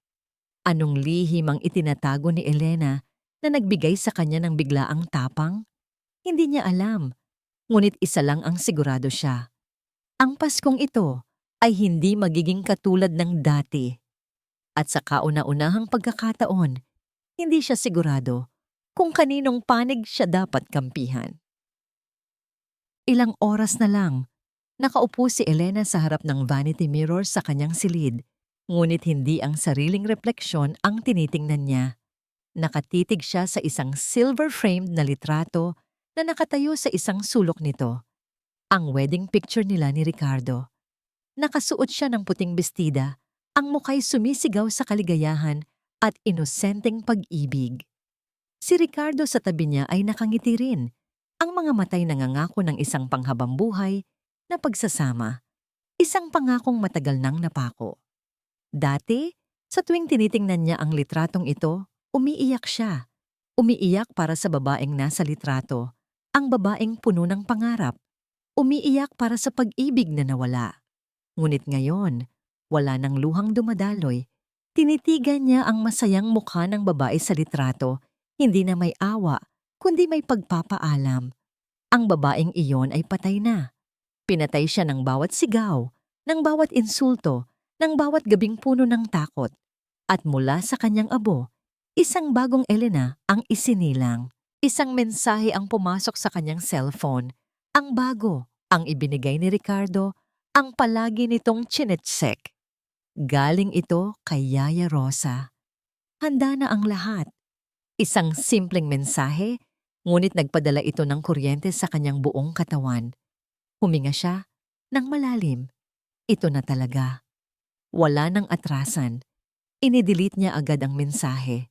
Anong lihim ang itinatago ni Elena na nagbigay sa kanya ng biglaang tapang? Hindi niya alam, ngunit isa lang ang sigurado siya. Ang Paskong ito ay hindi magiging katulad ng dati. At sa kauna-unahang pagkakataon, hindi siya sigurado kung kaninong panig siya dapat kampihan. Ilang oras na lang, nakaupo si Elena sa harap ng vanity mirror sa kanyang silid. Ngunit hindi ang sariling refleksyon ang tinitingnan niya. Nakatitig siya sa isang silver-framed na litrato na nakatayo sa isang sulok nito. Ang wedding picture nila ni Ricardo. Nakasuot siya ng puting bestida, ang muka'y sumisigaw sa kaligayahan at inosenteng pag-ibig. Si Ricardo sa tabi niya ay nakangiti rin, ang mga matay nangangako ng isang panghabang buhay na pagsasama. Isang pangakong matagal nang napako. Dati, sa tuwing tinitingnan niya ang litratong ito, umiiyak siya. Umiiyak para sa babaeng nasa litrato, ang babaeng puno ng pangarap. Umiiyak para sa pag-ibig na nawala. Ngunit ngayon, wala nang luhang dumadaloy. Tinitigan niya ang masayang mukha ng babae sa litrato, hindi na may awa, kundi may pagpapaalam. Ang babaeng iyon ay patay na. Pinatay siya ng bawat sigaw, ng bawat insulto, ng bawat gabing puno ng takot. At mula sa kanyang abo, isang bagong Elena ang isinilang. Isang mensahe ang pumasok sa kanyang cellphone. Ang bago, ang ibinigay ni Ricardo, ang palagi nitong chinetsek. Galing ito kay Yaya Rosa. Handa na ang lahat. Isang simpleng mensahe, ngunit nagpadala ito ng kuryente sa kanyang buong katawan. Huminga siya ng malalim. Ito na talaga. Wala nang atrasan. Inidelete niya agad ang mensahe.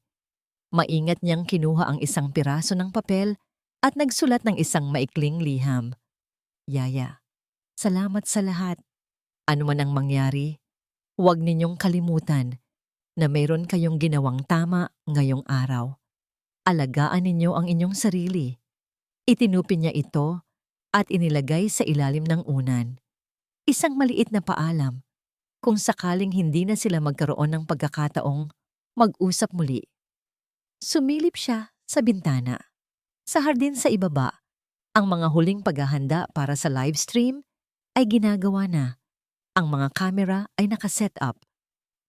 Maingat niyang kinuha ang isang piraso ng papel at nagsulat ng isang maikling liham. Yaya, salamat sa lahat. Ano man ang mangyari, huwag ninyong kalimutan na mayroon kayong ginawang tama ngayong araw. Alagaan ninyo ang inyong sarili. Itinupin niya ito at inilagay sa ilalim ng unan. Isang maliit na paalam. Kung sakaling hindi na sila magkaroon ng pagkakataong mag-usap muli. Sumilip siya sa bintana. Sa hardin sa ibaba, ang mga huling paghahanda para sa live stream ay ginagawa na. Ang mga kamera ay nakaset up.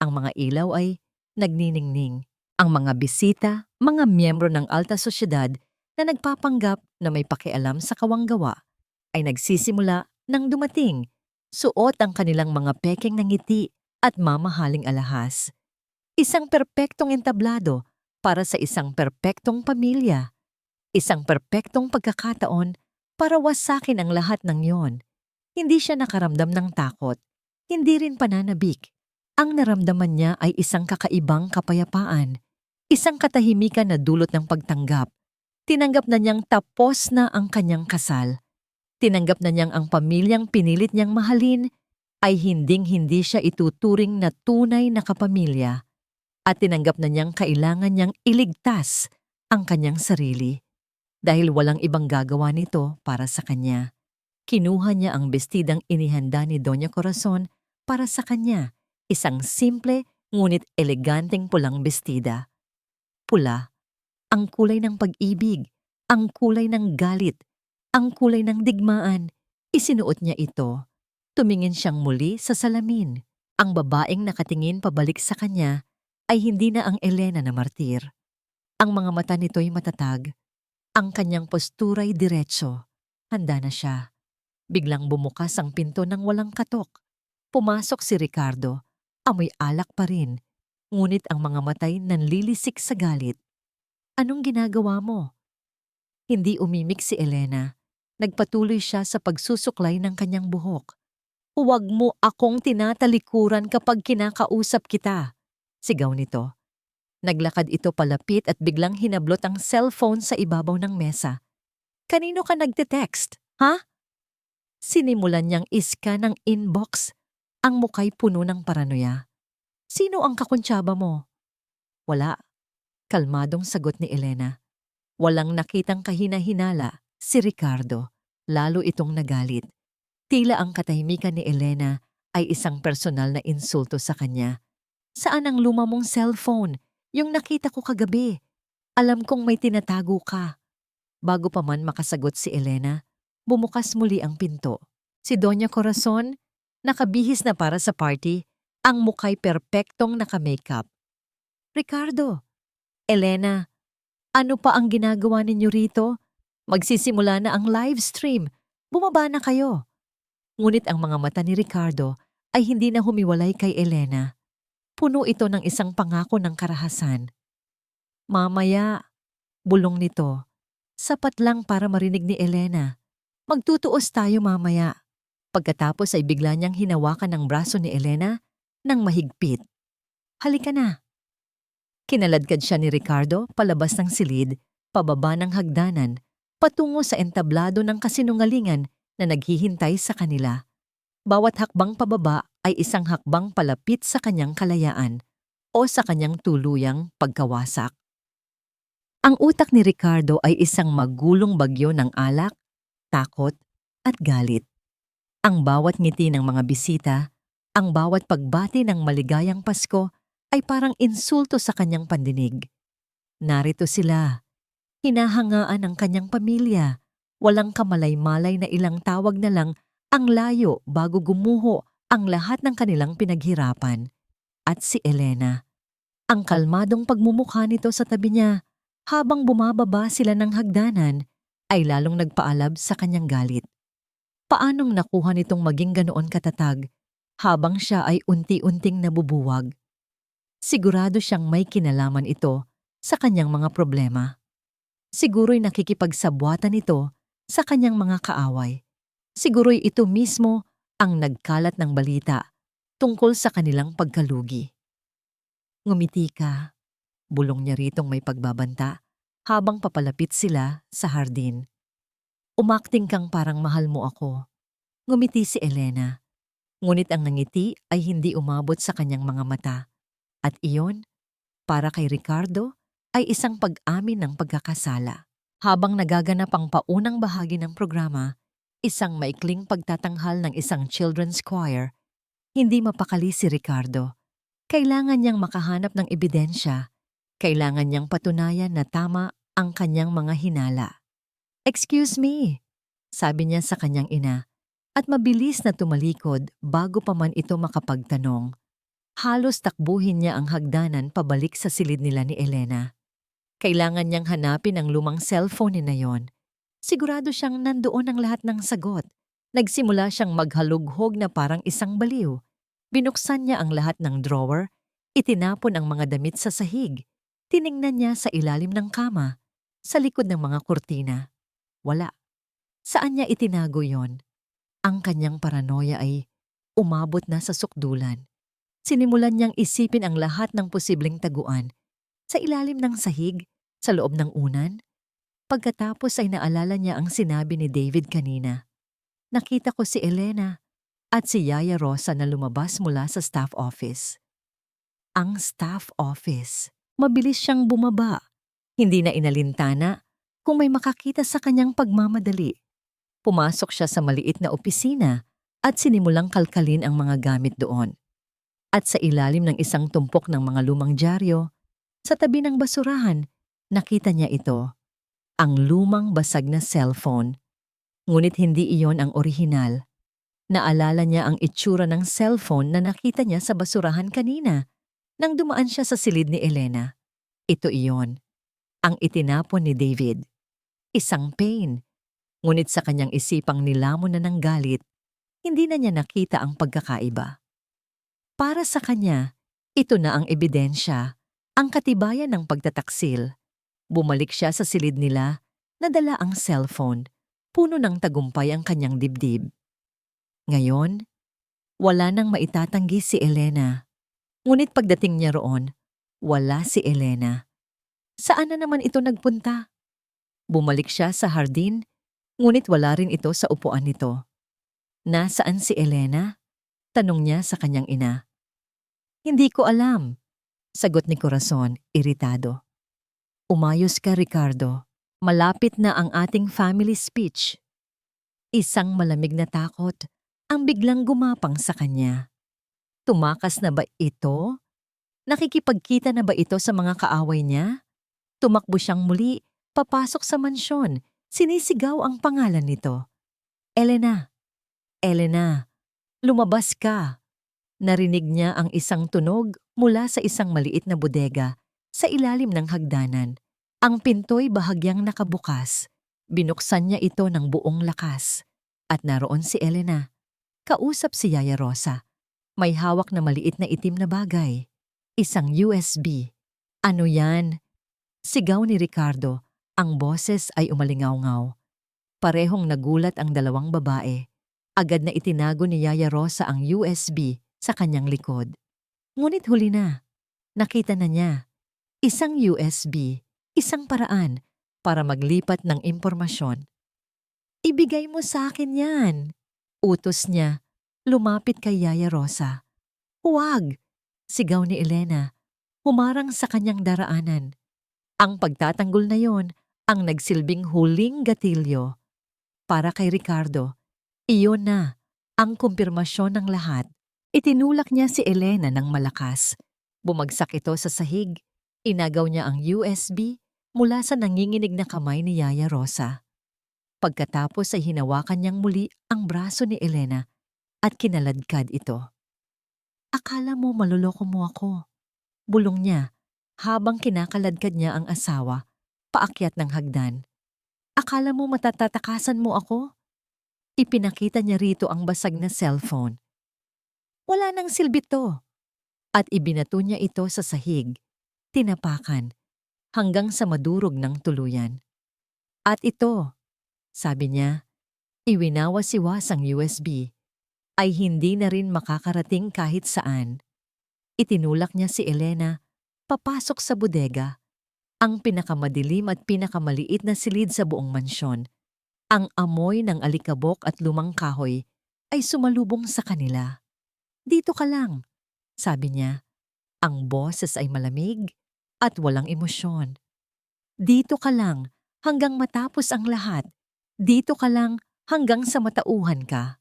Ang mga ilaw ay nagniningning. Ang mga bisita, mga miyembro ng alta sosyedad na nagpapanggap na may pakialam sa kawanggawa, ay nagsisimula nang dumating. Suot ang kanilang mga pekeng ng ngiti at mamahaling alahas. Isang perpektong entablado para sa isang perpektong pamilya. Isang perpektong pagkakataon para wasakin ang lahat ng yon. Hindi siya nakaramdam ng takot, hindi rin pananabik. Ang naramdaman niya ay isang kakaibang kapayapaan, isang katahimikan na dulot ng pagtanggap. Tinanggap na niyang tapos na ang kanyang kasal. Tinanggap na niyang ang pamilyang pinilit niyang mahalin ay hinding-hindi siya ituturing na tunay na kapamilya. At tinanggap na niyang kailangan niyang iligtas ang kanyang sarili. Dahil walang ibang gagawa nito para sa kanya. Kinuha niya ang bestidang inihanda ni Doña Corazon para sa kanya, isang simple ngunit eleganteng pulang bestida. Pula, ang kulay ng pag-ibig, ang kulay ng galit, ang kulay ng digmaan. Isinuot niya ito. Tumingin siyang muli sa salamin. Ang babaeng nakatingin pabalik sa kanya ay hindi na ang Elena na martir. Ang mga mata nito'y matatag. Ang kanyang postura'y diretso. Handa na siya. Biglang bumukas ang pinto ng walang katok. Pumasok si Ricardo. Amoy alak pa rin. Ngunit ang mga matay nanlilisik sa galit. Anong ginagawa mo? Hindi umimik si Elena. Nagpatuloy siya sa pagsusuklay ng kanyang buhok. Huwag mo akong tinatalikuran kapag kinakausap kita. Sigaw nito. Naglakad ito palapit at biglang hinablot ang cellphone sa ibabaw ng mesa. Kanino ka nagte-text? Ha? Sinimulan niyang iska ng inbox. Ang muka'y puno ng paranoia. Sino ang kakuntsaba mo? Wala. Kalmadong sagot ni Elena. Walang nakitang kahina-hinala si Ricardo. Lalo itong nagalit. Tila ang katahimikan ni Elena ay isang personal na insulto sa kanya. Saan ang luma mong cellphone? Yung nakita ko kagabi. Alam kong may tinatago ka. Bago pa man makasagot si Elena, bumukas muli ang pinto. Si Doña Corazon, nakabihis na para sa party, ang muka'y perpektong naka-makeup. Ricardo, Elena, ano pa ang ginagawa ninyo rito? Magsisimula na ang live stream. Bumaba na kayo. Ngunit ang mga mata ni Ricardo ay hindi na humiwalay kay Elena. Puno ito ng isang pangako ng karahasan. Mamaya, bulong nito. Sapat lang para marinig ni Elena. Magtutuos tayo mamaya. Pagkatapos ay bigla niyang hinawakan ang braso ni Elena ng mahigpit. Halika na. Kinaladkad siya ni Ricardo palabas ng silid, pababa ng hagdanan, patungo sa entablado ng kasinungalingan na naghihintay sa kanila. Bawat hakbang pababa ay isang hakbang palapit sa kanyang kalayaan o sa kanyang tuluyang pagkawasak. Ang utak ni Ricardo ay isang magulong bagyo ng alak, takot, at galit. Ang bawat ngiti ng mga bisita, ang bawat pagbati ng maligayang Pasko ay parang insulto sa kanyang pandinig. Narito sila, hinahangaan ng kanyang pamilya, walang kamalay-malay na ilang tawag na lang ang layo bago gumuho ang lahat ng kanilang pinaghirapan. At si Elena, ang kalmadong pagmumukha nito sa tabi niya, habang bumababa sila ng hagdanan, ay lalong nagpaalab sa kanyang galit. Paanong nakuha nitong maging ganoon katatag habang siya ay unti-unting nabubuwag? Sigurado siyang may kinalaman ito sa kanyang mga problema. Siguro'y nakikipagsabwatan ito sa kanyang mga kaaway. Siguro'y ito mismo ang nagkalat ng balita tungkol sa kanilang pagkalugi. Ngumiti ka. Bulong niya ritong may pagbabanta habang papalapit sila sa hardin. Umakting kang parang mahal mo ako. Ngumiti si Elena. Ngunit ang nangiti ay hindi umabot sa kanyang mga mata. At iyon, para kay Ricardo, ay isang pag-amin ng pagkakasala. Habang nagaganap ang paunang bahagi ng programa, isang maikling pagtatanghal ng isang children's choir, hindi mapakali si Ricardo. Kailangan niyang makahanap ng ebidensya. Kailangan niyang patunayan na tama ang kanyang mga hinala. Excuse me, sabi niya sa kanyang ina, at mabilis na tumalikod bago pa man ito makapagtanong. Halos takbuhin niya ang hagdanan pabalik sa silid nila ni Elena. Kailangan niyang hanapin ang lumang cellphone ni Nayon. Sigurado siyang nandoon ang lahat ng sagot. Nagsimula siyang maghalughog na parang isang baliw. Binuksan niya ang lahat ng drawer, itinapon ang mga damit sa sahig. Tiningnan niya sa ilalim ng kama, sa likod ng mga kurtina. Wala. Saan niya itinago yon? Ang kanyang paranoia ay umabot na sa sukdulan. Sinimulan niyang isipin ang lahat ng posibleng taguan. Sa ilalim ng sahig, sa loob ng unan. Pagkatapos ay naalala niya ang sinabi ni David kanina. Nakita ko si Elena at si Yaya Rosa na lumabas mula sa staff office. Ang staff office. Mabilis siyang bumaba. Hindi na inalintana kung may makakita sa kanyang pagmamadali. Pumasok siya sa maliit na opisina at sinimulang kalkalin ang mga gamit doon. At sa ilalim ng isang tumpok ng mga lumang dyaryo, sa tabi ng basurahan, nakita niya ito. Ang lumang basag na cellphone. Ngunit hindi iyon ang orihinal. Naalala niya ang itsura ng cellphone na nakita niya sa basurahan kanina nang dumaan siya sa silid ni Elena. Ito iyon. Ang itinapon ni David. Isang pain. Ngunit sa kanyang isipang nilamon na ng galit, hindi na niya nakita ang pagkakaiba. Para sa kanya, ito na ang ebidensya, ang katibayan ng pagtataksil. Bumalik siya sa silid nila, nadala ang cellphone, puno ng tagumpay ang kanyang dibdib. Ngayon, wala nang maitatanggi si Elena. Ngunit pagdating niya roon, wala si Elena. Saan na naman ito nagpunta? Bumalik siya sa hardin, ngunit wala rin ito sa upuan nito. Nasaan si Elena? Tanong niya sa kanyang ina. Hindi ko alam, sagot ni Corazon, iritado. Umayos ka, Ricardo. Malapit na ang ating family speech. Isang malamig na takot ang biglang gumapang sa kanya. Tumakas na ba ito? Nakikipagkita na ba ito sa mga kaaway niya? Tumakbo siyang muli, papasok sa mansyon. Sinisigaw ang pangalan nito. Elena! Elena! Lumabas ka! Narinig niya ang isang tunog mula sa isang maliit na bodega sa ilalim ng hagdanan. Ang pinto'y bahagyang nakabukas. Binuksan niya ito ng buong lakas. At naroon si Elena. Kausap si Yaya Rosa. May hawak na maliit na itim na bagay. Isang USB. Ano yan? Sigaw ni Ricardo. Ang boses ay umalingaw-ngaw. Parehong nagulat ang dalawang babae. Agad na itinago ni Yaya Rosa ang USB sa kanyang likod. Ngunit huli na. Nakita na niya. Isang USB, isang paraan para maglipat ng impormasyon. Ibigay mo sa akin yan. Utos niya, lumapit kay Yaya Rosa. Huwag! Sigaw ni Elena, humarang sa kanyang daraanan. Ang pagtatanggol na yon ang nagsilbing huling gatilyo. Para kay Ricardo, iyon na ang kumpirmasyon ng lahat. Itinulak niya si Elena ng malakas. Bumagsak ito sa sahig. Inagaw niya ang USB mula sa nanginginig na kamay ni Yaya Rosa. Pagkatapos ay hinawakan niyang muli ang braso ni Elena at kinaladkad ito. Akala mo maluloko mo ako. Bulong niya habang kinakaladkad niya ang asawa paakyat ng hagdan. Akala mo matatatakasan mo ako? Ipinakita niya rito ang basag na cellphone. Wala nang silbi to. At ibinato niya ito sa sahig. Tinapakan, hanggang sa madurog ng tuluyan. At ito, sabi niya, iwinawas-iwas ang USB, ay hindi na rin makakarating kahit saan. Itinulak niya si Elena, papasok sa bodega, ang pinakamadilim at pinakamaliit na silid sa buong mansyon. Ang amoy ng alikabok at lumang kahoy ay sumalubong sa kanila. Dito ka lang, sabi niya. Ang boses ay malamig at walang emosyon. Dito ka lang hanggang matapos ang lahat. Dito ka lang hanggang sa matauhan ka.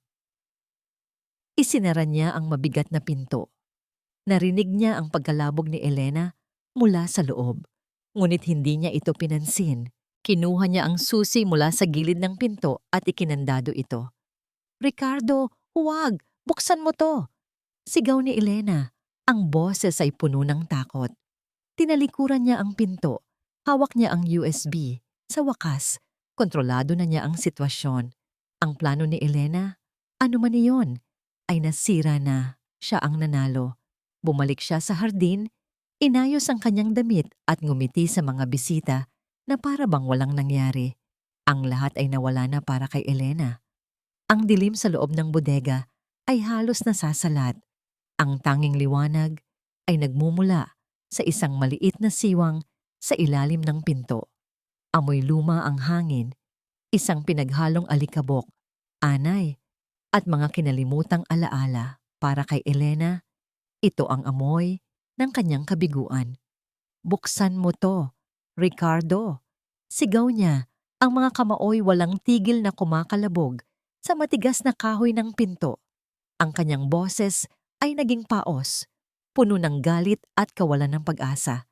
Isinara niya ang mabigat na pinto. Narinig niya ang pagkalabog ni Elena mula sa loob. Ngunit hindi niya ito pinansin. Kinuha niya ang susi mula sa gilid ng pinto at ikinandado ito. Ricardo, huwag! Buksan mo to! Sigaw ni Elena. Ang boses ay puno ng takot. Tinalikuran niya ang pinto. Hawak niya ang USB. Sa wakas, kontrolado na niya ang sitwasyon. Ang plano ni Elena, ano man iyon, ay nasira na. Siya ang nanalo. Bumalik siya sa hardin, inayos ang kanyang damit at ngumiti sa mga bisita na para bang walang nangyari. Ang lahat ay nawala na para kay Elena. Ang dilim sa loob ng bodega ay halos nasasalat. Ang tanging liwanag ay nagmumula sa isang maliit na siwang sa ilalim ng pinto. Amoy luma ang hangin, isang pinaghalong alikabok, anay, at mga kinalimutang alaala. Para kay Elena, ito ang amoy ng kanyang kabiguan. "Buksan mo to, Ricardo!" Sigaw niya, ang mga kamaoy walang tigil na kumakalabog sa matigas na kahoy ng pinto. Ang kanyang boses ay naging paos, puno ng galit at kawalan ng pag-asa.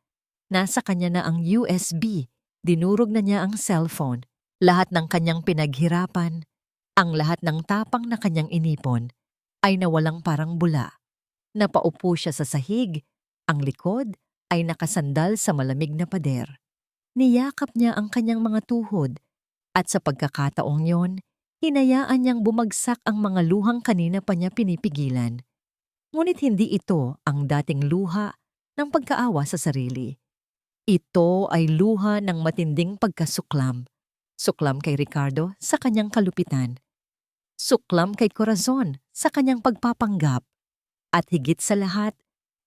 Nasa kanya na ang USB, dinurog na niya ang cellphone. Lahat ng kanyang pinaghirapan, ang lahat ng tapang na kanyang inipon, ay nawalang parang bula. Napaupo siya sa sahig, ang likod ay nakasandal sa malamig na pader. Niyakap niya ang kanyang mga tuhod at sa pagkakataong yon, hinayaan niyang bumagsak ang mga luhang kanina pa niya pinipigilan. Ngunit hindi ito ang dating luha ng pagkaawa sa sarili. Ito ay luha ng matinding pagkasuklam. Suklam kay Ricardo sa kanyang kalupitan. Suklam kay Corazon sa kanyang pagpapanggap. At higit sa lahat,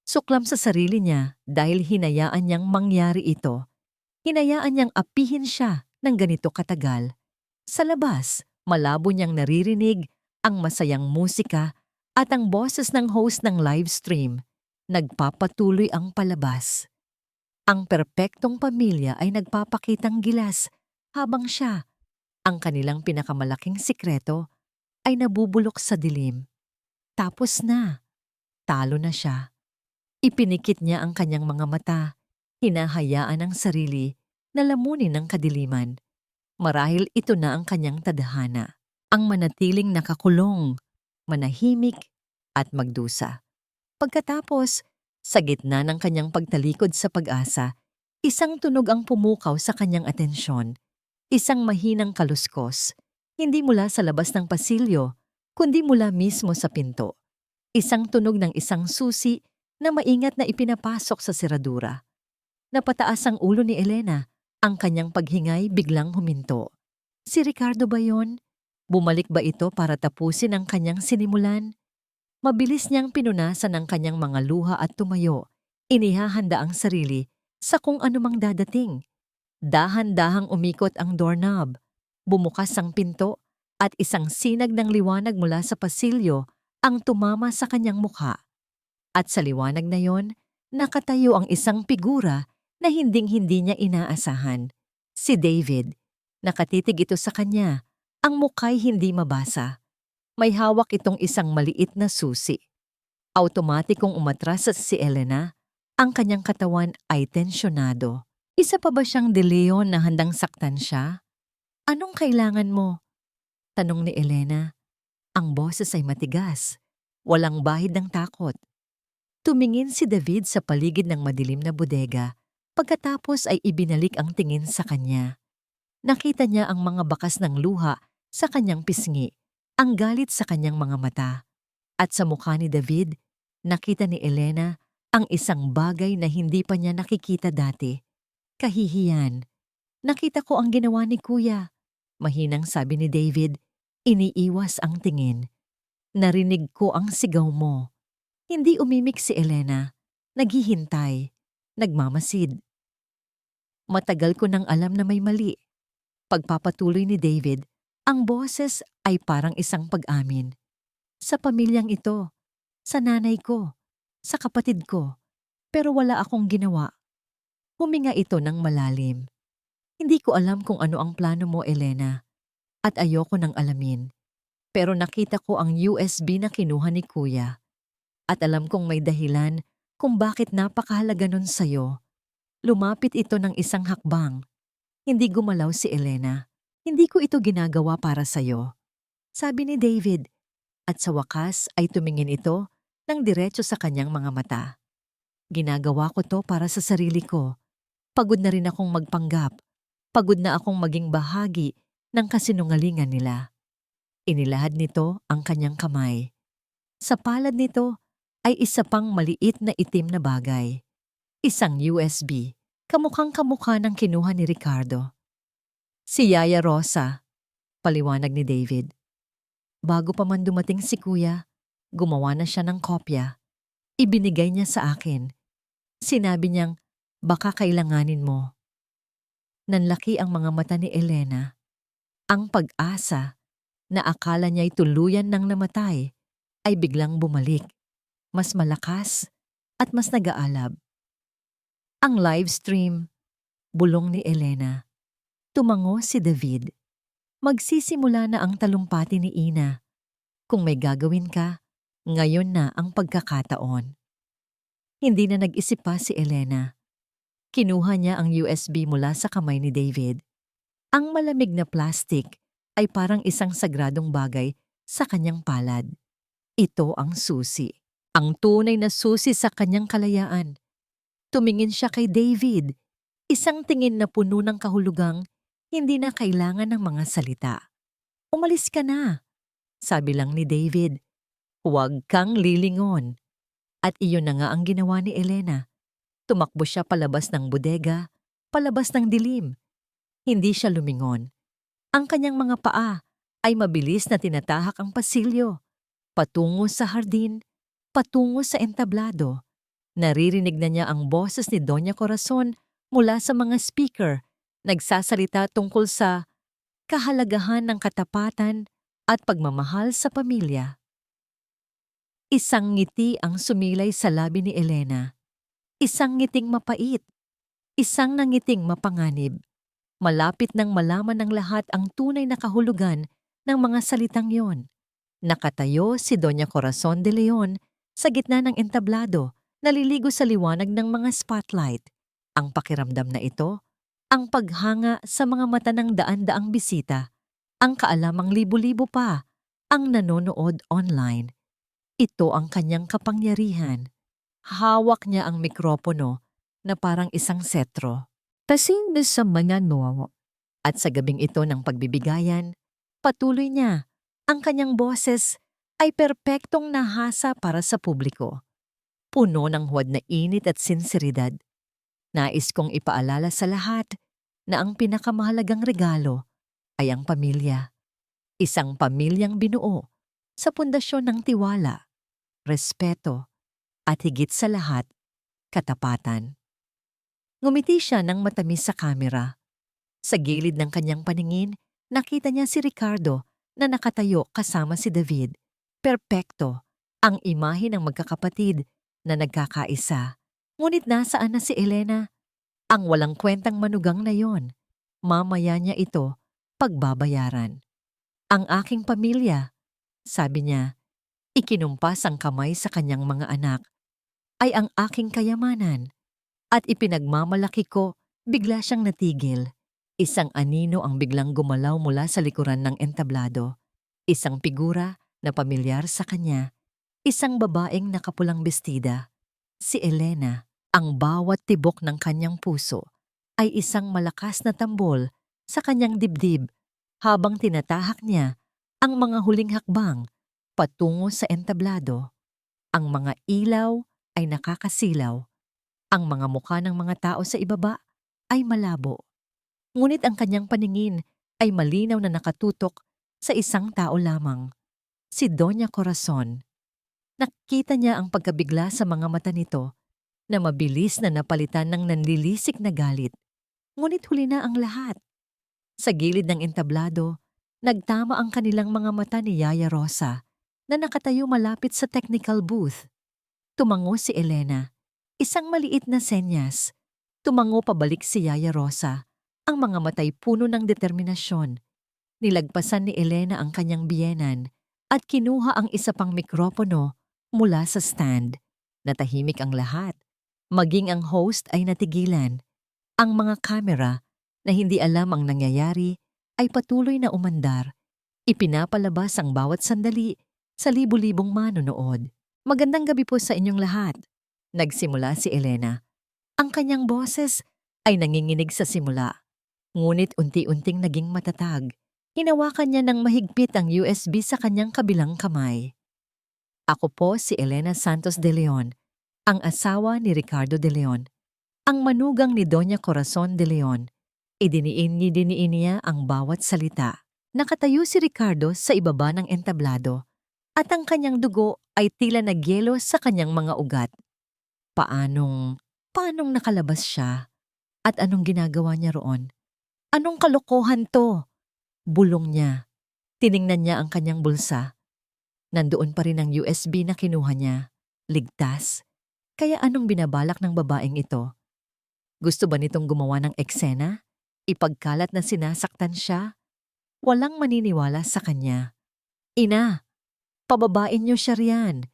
suklam sa sarili niya dahil hinayaan niyang mangyari ito. Hinayaan niyang apihin siya ng ganito katagal. Sa labas, malabo niyang naririnig ang masayang musika at ang boses ng host ng live stream. Nagpapatuloy ang palabas. Ang perpektong pamilya ay nagpapakitang gilas habang siya, ang kanilang pinakamalaking sikreto, ay nabubulok sa dilim. Tapos na. Talo na siya. Ipinikit niya ang kanyang mga mata, hinahayaan ang sarili na lamunin ng kadiliman. Marahil ito na ang kanyang tadhana, ang manatiling nakakulong, manahimik at magdusa. Pagkatapos, sa gitna ng kanyang pagtalikod sa pag-asa, isang tunog ang pumukaw sa kanyang atensyon. Isang mahinang kaluskos, hindi mula sa labas ng pasilyo, kundi mula mismo sa pinto. Isang tunog ng isang susi na maingat na ipinapasok sa seradura. Napataas ang ulo ni Elena, ang kanyang paghingay biglang huminto. Si Ricardo ba yon? Bumalik ba ito para tapusin ang kanyang sinimulan? Mabilis niyang pinunasan ang kanyang mga luha at tumayo. Inihahanda ang sarili sa kung anumang dadating. Dahan-dahang umikot ang doorknob. Bumukas ang pinto at isang sinag ng liwanag mula sa pasilyo ang tumama sa kanyang mukha. At sa liwanag na yon, nakatayo ang isang figura na hinding-hindi niya inaasahan. Si David. Nakatitig ito sa kanya. Ang mukha'y hindi mabasa. May hawak itong isang maliit na susi. Automatikong umatras sa si Elena. Ang kanyang katawan ay tensyonado. Isa pa ba siyang De Leon na handang saktan siya? "Anong kailangan mo?" tanong ni Elena. Ang boses ay matigas. Walang bahid ng takot. Tumingin si David sa paligid ng madilim na bodega. Pagkatapos ay ibinalik ang tingin sa kanya. Nakita niya ang mga bakas ng luha sa kanyang pisngi, ang galit sa kanyang mga mata. At sa mukha ni David, nakita ni Elena ang isang bagay na hindi pa niya nakikita dati. Kahihiyan. "Nakita ko ang ginawa ni Kuya," mahinang sabi ni David. Iniiwas ang tingin. "Narinig ko ang sigaw mo." Hindi umimik si Elena. Naghihintay. Nagmamasid. "Matagal ko nang alam na may mali." Pagpapatuloy ni David, ang boses ay parang isang pag-amin. "Sa pamilyang ito, sa nanay ko, sa kapatid ko, pero wala akong ginawa." Huminga ito ng malalim. "Hindi ko alam kung ano ang plano mo, Elena, at ayoko nang alamin. Pero nakita ko ang USB na kinuha ni Kuya. At alam kong may dahilan kung bakit napakahalaga nun sa'yo." Lumapit ito ng isang hakbang. Hindi gumalaw si Elena. "Hindi ko ito ginagawa para sa'yo," sabi ni David. At sa wakas ay tumingin ito ng diretso sa kanyang mga mata. "Ginagawa ko to para sa sarili ko. Pagod na rin akong magpanggap. Pagod na akong maging bahagi ng kasinungalingan nila." Inilahad nito ang kanyang kamay. Sa palad nito ay isa pang maliit na itim na bagay. Isang USB, kamukhang-kamukha ng kinuha ni Ricardo. "Si Yaya Rosa," paliwanag ni David. "Bago pa man dumating si Kuya, gumawa na siya ng kopya. Ibinigay niya sa akin. Sinabi niyang, baka kailanganin mo. Nanlaki ang mga mata ni Elena. Ang pag-asa na akala niya'y tuluyan ng namatay ay biglang bumalik, mas malakas at mas nag-aalab. Ang live stream, bulong ni Elena. Tumango si David. Magsisimula na ang talumpati ni Ina. Kung may gagawin ka, ngayon na ang pagkakataon. Hindi na nag-isip pa si Elena. Kinuha niya ang USB mula sa kamay ni David. Ang malamig na plastic ay parang isang sagradong bagay sa kanyang palad. Ito ang susi. Ang tunay na susi sa kanyang kalayaan. Tumingin siya kay David. Isang tingin na puno ng kahulugang hindi na kailangan ng mga salita. Umalis ka na, sabi lang ni David. Huwag kang lilingon. At iyon na nga ang ginawa ni Elena. Tumakbo siya palabas ng bodega, palabas ng dilim. Hindi siya lumingon. Ang kanyang mga paa ay mabilis na tinatahak ang pasilyo. Patungo sa hardin, patungo sa entablado. Naririnig na niya ang boses ni Doña Corazon mula sa mga speaker, nagsasalita tungkol sa kahalagahan ng katapatan at pagmamahal sa pamilya. Isang ngiti ang sumilay sa labi ni Elena. Isang ngiting mapait. Isang nangiting mapanganib. Malapit nang malaman ng lahat ang tunay na kahulugan ng mga salitang yon. Nakatayo si Doña Corazon de Leon sa gitna ng entablado, naliligo sa liwanag ng mga spotlight. Ang pakiramdam na ito, ang paghanga sa mga mata ng daan-daang bisita, ang kaalamang libo-libo pa, ang nanonood online. Ito ang kanyang kapangyarihan. Hawak niya ang mikropono na parang isang setro. Tasing sa mga nuwo. At sa gabing ito ng pagbibigayan, patuloy niya, ang kanyang boses ay perpektong nahasa para sa publiko. Puno ng huwad na init at sinseridad. Nais kong ipaalala sa lahat na ang pinakamahalagang regalo ay ang pamilya. Isang pamilyang binuo sa pundasyon ng tiwala, respeto, at higit sa lahat, katapatan. Ngumiti siya ng matamis sa kamera. Sa gilid ng kanyang paningin, nakita niya si Ricardo na nakatayo kasama si David. Perpekto, ang imahe ng magkakapatid na nagkakaisa. Ngunit nasaan na si Elena? Ang walang kwentang manugang na yon. Mamaya niya ito pagbabayaran. Ang aking pamilya, sabi niya, ikinumpas ang kamay sa kanyang mga anak, ay ang aking kayamanan. At ipinagmamalaki ko, bigla siyang natigil. Isang anino ang biglang gumalaw mula sa likuran ng entablado. Isang figura na pamilyar sa kanya. Isang babaeng nakapulang bestida. Si Elena. Ang bawat tibok ng kanyang puso ay isang malakas na tambol sa kanyang dibdib habang tinatahak niya ang mga huling hakbang patungo sa entablado. Ang mga ilaw ay nakakasilaw. Ang mga mukha ng mga tao sa ibaba ay malabo. Ngunit ang kanyang paningin ay malinaw na nakatutok sa isang tao lamang, si Doña Corazon. Nakita niya ang pagkabigla sa mga mata nito na mabilis na napalitan ng nanlilisik na galit. Ngunit huli na ang lahat. Sa gilid ng entablado, nagtama ang kanilang mga mata ni Yaya Rosa na nakatayo malapit sa technical booth. Tumango si Elena. Isang maliit na senyas. Tumango pabalik si Yaya Rosa. Ang mga matay puno ng determinasyon. Nilagpasan ni Elena ang kanyang biyenan at kinuha ang isa pang mikropono mula sa stand. Natahimik ang lahat. Maging ang host ay natigilan. Ang mga kamera na hindi alam ang nangyayari ay patuloy na umandar. Ipinapalabas ang bawat sandali sa libu-libong manonood. Magandang gabi po sa inyong lahat. Nagsimula si Elena. Ang kanyang boses ay nanginginig sa simula. Ngunit unti-unting naging matatag. Hinawakan niya ng mahigpit ang USB sa kanyang kabilang kamay. Ako po si Elena Santos de Leon, ang asawa ni Ricardo de Leon, ang manugang ni Doña Corazon de Leon. Idiniin niya ang bawat salita. Nakatayo si Ricardo sa ibaba ng entablado. at ang kanyang dugo ay tila nagyelo sa kanyang mga ugat. Paanong nakalabas siya? At anong ginagawa niya roon? Anong kalokohan to? Bulong niya. Tiningnan niya ang kanyang bulsa. Nandoon pa rin ang USB na kinuha niya. Ligtas. Kaya anong binabalak ng babaeng ito? Gusto ba nitong gumawa ng eksena? Ipagkalat na sinasaktan siya? Walang maniniwala sa kanya. Ina, pababain niyo siya riyan.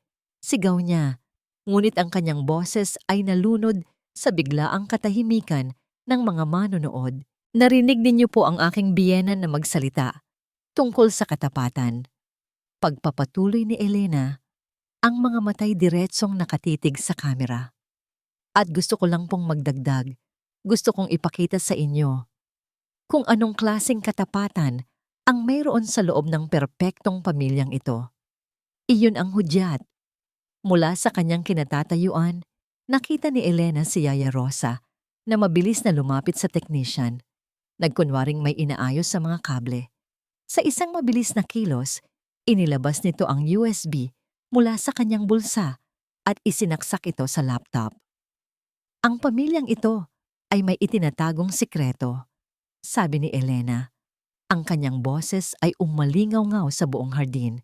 Sigaw niya. Ngunit ang kanyang boses ay nalunod sa biglaang katahimikan ng mga manonood. Narinig ninyo po ang aking biyenan na magsalita tungkol sa katapatan. Pagpapatuloy ni Elena, ang mga matay diretsong nakatitig sa kamera. At gusto ko lang pong magdagdag. Gusto kong ipakita sa inyo kung anong klaseng katapatan ang mayroon sa loob ng perpektong pamilyang ito. Iyon ang hudyat. Mula sa kanyang kinatatayuan, nakita ni Elena si Yaya Rosa na mabilis na lumapit sa technician. Nagkunwaring may inaayos sa mga kable. Sa isang mabilis na kilos, inilabas nito ang USB mula sa kanyang bulsa at isinaksak ito sa laptop. Ang pamilyang ito ay may itinatagong sikreto, sabi ni Elena. Ang kanyang boses ay umalingaw-ngaw sa buong hardin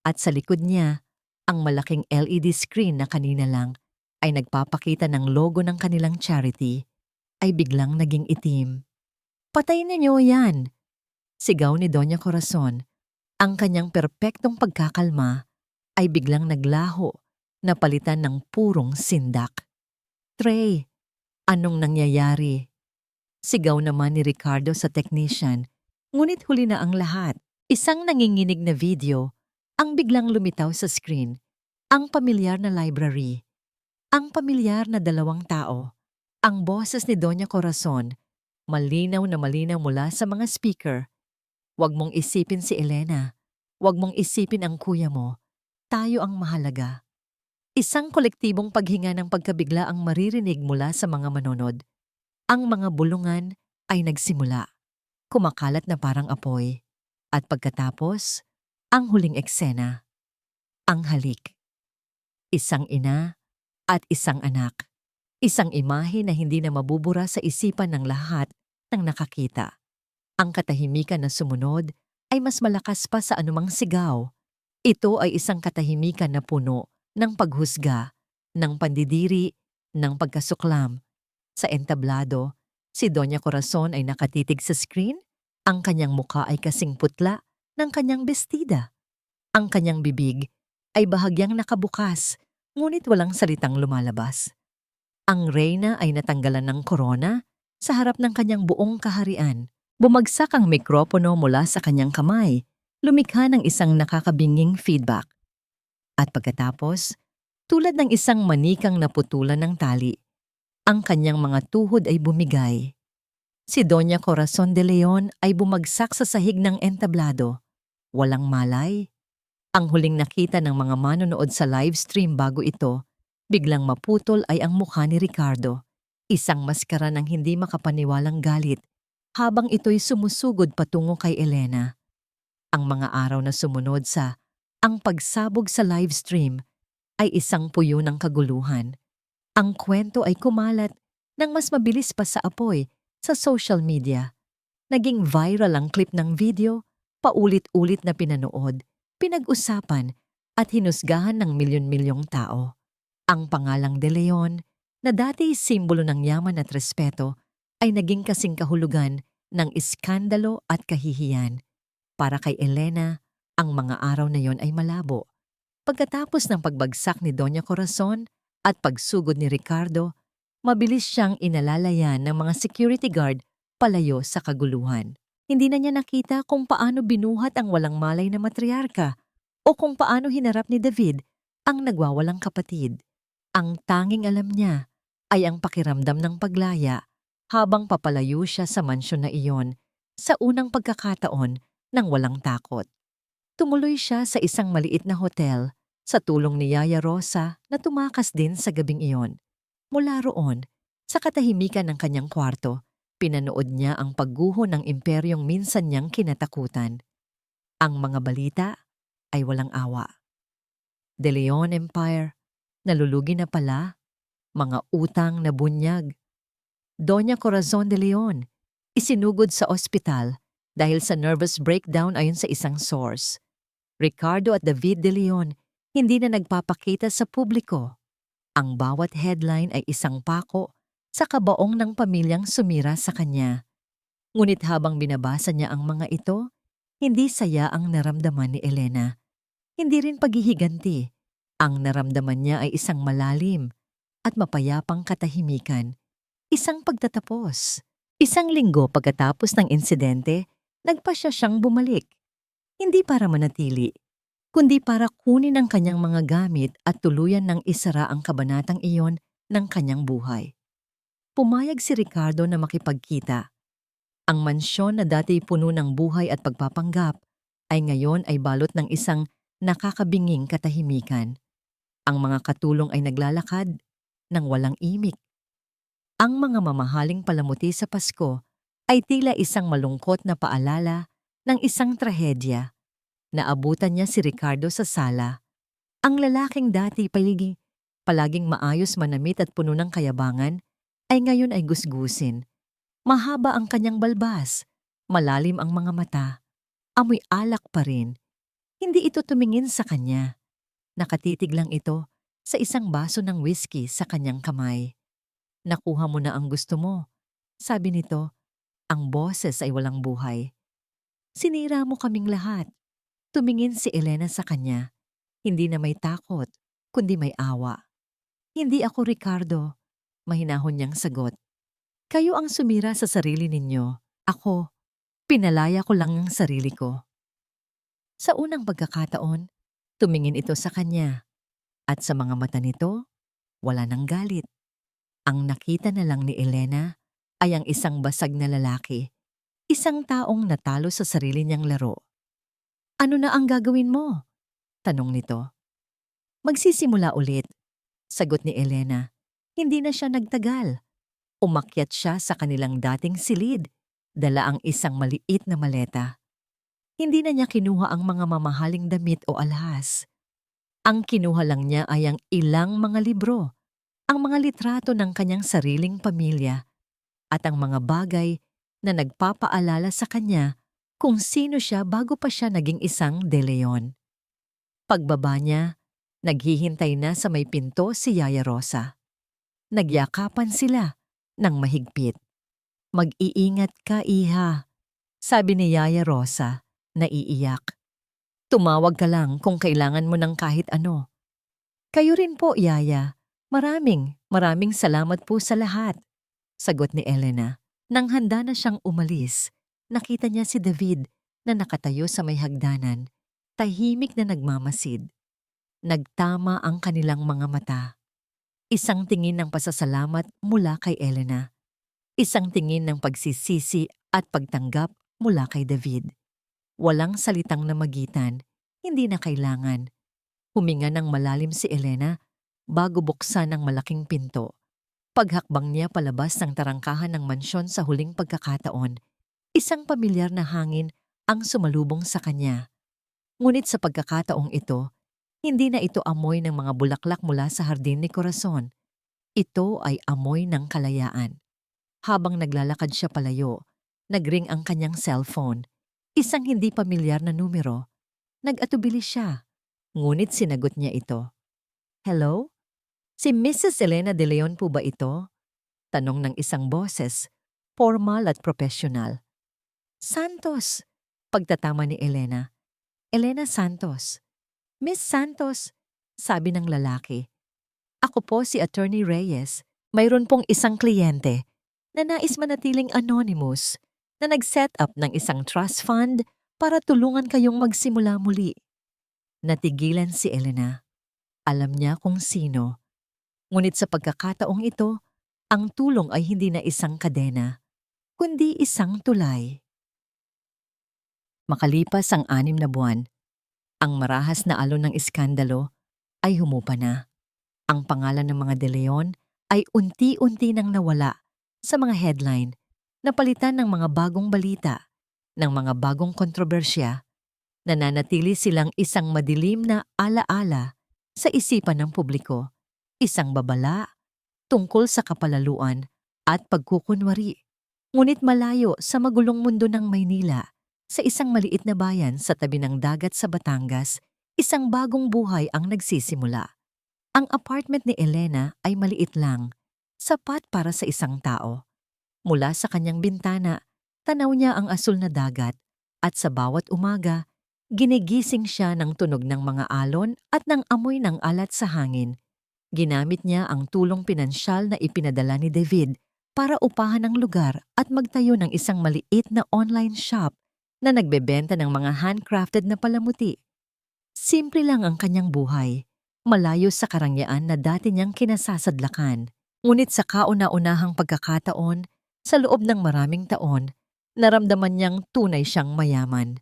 at sa likod niya, ang malaking LED screen na kanina lang ay nagpapakita ng logo ng kanilang charity ay biglang naging itim. Patayin niyo yan! Sigaw ni Doña Corazon. Ang kanyang perpektong pagkakalma ay biglang naglaho na palitan ng purong sindak. Trey, anong nangyayari? Sigaw naman ni Ricardo sa technician, ngunit huli na ang lahat. Isang nanginginig na video ang biglang lumitaw sa screen. Ang pamilyar na library. Ang pamilyar na dalawang tao. Ang boses ni Doña Corazon, malinaw na malinaw mula sa mga speaker. Huwag mong isipin si Elena. Huwag mong isipin ang kuya mo. Tayo ang mahalaga. Isang kolektibong paghinga ng pagkabigla ang maririnig mula sa mga manonod. Ang mga bulungan ay nagsimula. Kumakalat na parang apoy. At pagkatapos, ang huling eksena. Ang halik. Isang ina at isang anak. Isang imahe na hindi na mabubura sa isipan ng lahat ng nakakita. Ang katahimikan na sumunod ay mas malakas pa sa anumang sigaw. Ito ay isang katahimikan na puno ng paghusga, ng pandidiri, ng pagkasuklam. Sa entablado, si Doña Corazon ay nakatitig sa screen. Ang kanyang mukha ay kasing putla ng kanyang bestida. Ang kanyang bibig ay bahagyang nakabukas, ngunit walang salitang lumalabas. Ang reyna ay natanggalan ng korona sa harap ng kanyang buong kaharian. Bumagsak ang mikropono mula sa kanyang kamay, lumikha ng isang nakakabinging feedback. At pagkatapos, tulad ng isang manikang naputulan ng tali, ang kanyang mga tuhod ay bumigay. Si Doña Corazon de Leon ay bumagsak sa sahig ng entablado. Walang malay. Ang huling nakita ng mga manonood sa live stream bago ito, biglang maputol ay ang mukha ni Ricardo. Isang maskara ng hindi makapaniwalang galit habang ito'y sumusugod patungo kay Elena. Ang mga araw na sumunod sa ang pagsabog sa live stream ay isang puyo ng kaguluhan. Ang kwento ay kumalat ng mas mabilis pa sa apoy sa social media. Naging viral ang clip ng video, paulit-ulit na pinanood, pinag-usapan at hinusgahan ng milyon-milyong tao. Ang pangalang De Leon, na dati simbolo ng yaman at respeto, ay naging kasing kahulugan ng iskandalo at kahihiyan. Para kay Elena, ang mga araw na yon ay malabo. Pagkatapos ng pagbagsak ni Doña Corazon at pagsugod ni Ricardo, mabilis siyang inalalayan ng mga security guard palayo sa kaguluhan. Hindi na niya nakita kung paano binuhat ang walang malay na matriarka o kung paano hinarap ni David ang nagwawalang kapatid. Ang tanging alam niya ay ang pakiramdam ng paglaya habang papalayo siya sa mansyon na iyon sa unang pagkakataon ng walang takot. Tumuloy siya sa isang maliit na hotel sa tulong ni Yaya Rosa na tumakas din sa gabing iyon. Mula roon, sa katahimikan ng kanyang kwarto, pinanood niya ang pagguho ng imperyong minsan niyang kinatakutan. Ang mga balita ay walang awa. De Leon Empire, nalulugi na pala, mga utang na bunyag. Doña Corazon de Leon, isinugod sa ospital dahil sa nervous breakdown ayon sa isang source. Ricardo at David de Leon hindi na nagpapakita sa publiko. Ang bawat headline ay isang pako sa kabaong ng pamilyang sumira sa kanya. Ngunit habang binabasa niya ang mga ito, hindi saya ang naramdaman ni Elena. Hindi rin paghihiganti. Ang naramdaman niya ay isang malalim at mapayapang katahimikan. Isang pagtatapos. Isang linggo pagkatapos ng insidente, nagpasya siyang bumalik. Hindi para manatili, kundi para kunin ang kanyang mga gamit at tuluyan ng isara ang kabanatang iyon ng kanyang buhay. Pumayag si Ricardo na makipagkita. Ang mansyon na dati puno ng buhay at pagpapanggap ay ngayon ay balot ng isang nakakabinging katahimikan. Ang mga katulong ay naglalakad ng walang imik. Ang mga mamahaling palamuti sa Pasko ay tila isang malungkot na paalala ng isang trahedya. Naabutan niya si Ricardo sa sala. Ang lalaking dati palaging maayos, manamit at puno ng kayabangan ay ngayon ay gusgusin. Mahaba ang kanyang balbas, malalim ang mga mata, amoy alak pa rin. Hindi ito tumingin sa kanya. Nakatitig lang ito sa isang baso ng whiskey sa kanyang kamay. Nakuha mo na ang gusto mo, sabi nito. Ang boses ay walang buhay. Sinira mo kaming lahat. Tumingin si Elena sa kanya. Hindi na may takot, kundi may awa. Hindi ako, Ricardo, mahinahon niyang sagot. Kayo ang sumira sa sarili ninyo. Ako, pinalaya ko lang ang sarili ko. Sa unang pagkakataon, tumingin ito sa kanya. At sa mga mata nito, wala nang galit. Ang nakita na lang ni Elena ay ang isang basag na lalaki. Isang taong natalo sa sarili niyang laro. Ano na ang gagawin mo? Tanong nito. Magsisimula ulit. Sagot ni Elena. Hindi na siya nagtagal. Umakyat siya sa kanilang dating silid, dala ang isang maliit na maleta. Hindi na niya kinuha ang mga mamahaling damit o alhas. Ang kinuha lang niya ay ang ilang mga libro, ang mga litrato ng kanyang sariling pamilya, at ang mga bagay na nagpapaalala sa kanya kung sino siya bago pa siya naging isang De Leon. Pagbaba niya, naghihintay na sa may pinto si Yaya Rosa. Nagyakapan sila ng mahigpit. Mag-iingat ka, iha, sabi ni Yaya Rosa, naiiyak. Tumawag ka lang kung kailangan mo ng kahit ano. Kayo rin po, Yaya. Maraming salamat po sa lahat, sagot ni Elena. Nang handa na siyang umalis, nakita niya si David na nakatayo sa may hagdanan, tahimik na nagmamasid. Nagtama ang kanilang mga mata. Isang tingin ng pasasalamat mula kay Elena. Isang tingin ng pagsisisi at pagtanggap mula kay David. Walang salitang namagitan, hindi na kailangan. Huminga ng malalim si Elena bago buksan ang malaking pinto. Paghakbang niya palabas ng tarangkahan ng mansyon sa huling pagkakataon, isang pamilyar na hangin ang sumalubong sa kanya. Ngunit sa pagkakataong ito, hindi na ito amoy ng mga bulaklak mula sa hardin ni Corazon. Ito ay amoy ng kalayaan. Habang naglalakad siya palayo, nagring ang kanyang cellphone. Isang hindi pamilyar na numero. Nag-atubili siya. Ngunit sinagot niya ito. Hello? Si Mrs. Elena de Leon po ba ito? Tanong ng isang boses, formal at professional. Santos, pagtatama ni Elena. Elena Santos. Miss Santos, sabi ng lalaki. Ako po si Attorney Reyes. Mayroon pong isang kliyente na nais manatiling anonymous na nag-set up ng isang trust fund para tulungan kayong magsimula muli. Natigilan si Elena. Alam niya kung sino. Ngunit sa pagkakataong ito, ang tulong ay hindi na isang kadena, kundi isang tulay. Makalipas ang 6 na buwan, ang marahas na alon ng iskandalo ay humupa na. Ang pangalan ng mga De Leon ay unti-unti nang nawala sa mga headline, napalitan ng mga bagong balita, ng mga bagong kontrobersya. Nananatili silang isang madilim na alaala sa isipan ng publiko, isang babala tungkol sa kapalaluan at pagkukunwari. Ngunit malayo sa magulong mundo ng Maynila, sa isang maliit na bayan sa tabi ng dagat sa Batangas, isang bagong buhay ang nagsisimula. Ang apartment ni Elena ay maliit lang, sapat para sa isang tao. Mula sa kanyang bintana, tanaw niya ang asul na dagat at sa bawat umaga, ginigising siya ng tunog ng mga alon at ng amoy ng alat sa hangin. Ginamit niya ang tulong pinansyal na ipinadala ni David para upahan ang lugar at magtayo ng isang maliit na online shop na nagbebenta ng mga handcrafted na palamuti. Simple lang ang kanyang buhay, malayo sa karangyaan na dati niyang kinasasadlakan. Ngunit sa kauna-unahang pagkakataon, sa loob ng maraming taon, naramdaman niyang tunay siyang mayaman.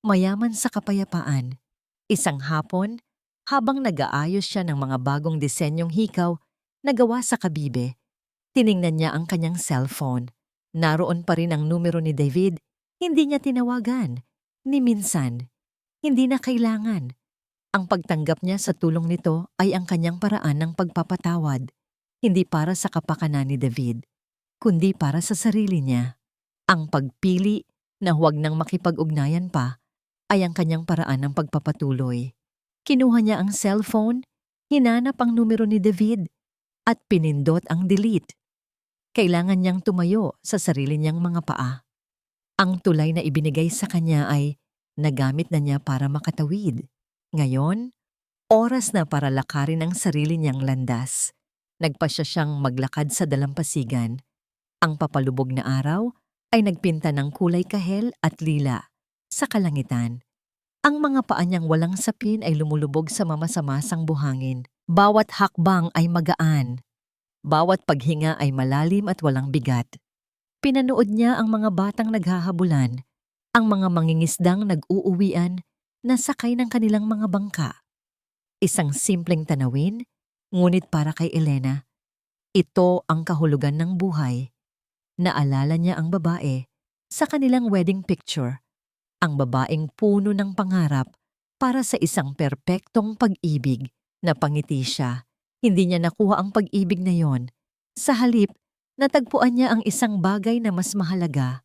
Mayaman sa kapayapaan. Isang hapon, habang nag-aayos siya ng mga bagong disenyong hikaw na gawa sa kabibe, tiningnan niya ang kanyang cellphone. Naroon pa rin ang numero ni David. Hindi niya tinawagan. Ni minsan. Hindi na kailangan. Ang pagtanggap niya sa tulong nito ay ang kanyang paraan ng pagpapatawad. Hindi para sa kapakanan ni David, kundi para sa sarili niya. Ang pagpili na huwag nang makipag-ugnayan pa ay ang kanyang paraan ng pagpapatuloy. Kinuha niya ang cellphone, hinanap ang numero ni David, at pinindot ang delete. Kailangan niyang tumayo sa sarili niyang mga paa. Ang tulay na ibinigay sa kanya ay nagamit na niya para makatawid. Ngayon, oras na para lakarin ang sarili niyang landas. Nagpasya siyang maglakad sa dalampasigan. Ang papalubog na araw ay nagpinta ng kulay kahel at lila sa kalangitan. Ang mga paa niyang walang sapin ay lumulubog sa mamasamasang buhangin. Bawat hakbang ay magaan. Bawat paghinga ay malalim at walang bigat. Pinanood niya ang mga batang naghahabulan, ang mga mangingisdang nag-uuwian na sakay ng kanilang mga bangka. Isang simpleng tanawin, ngunit para kay Elena, ito ang kahulugan ng buhay. Naalala niya ang babae sa kanilang wedding picture, ang babaeng puno ng pangarap para sa isang perpektong pag-ibig. Napangiti siya. Hindi niya nakuha ang pag-ibig na yon. Sa halip, natagpuan niya ang isang bagay na mas mahalaga.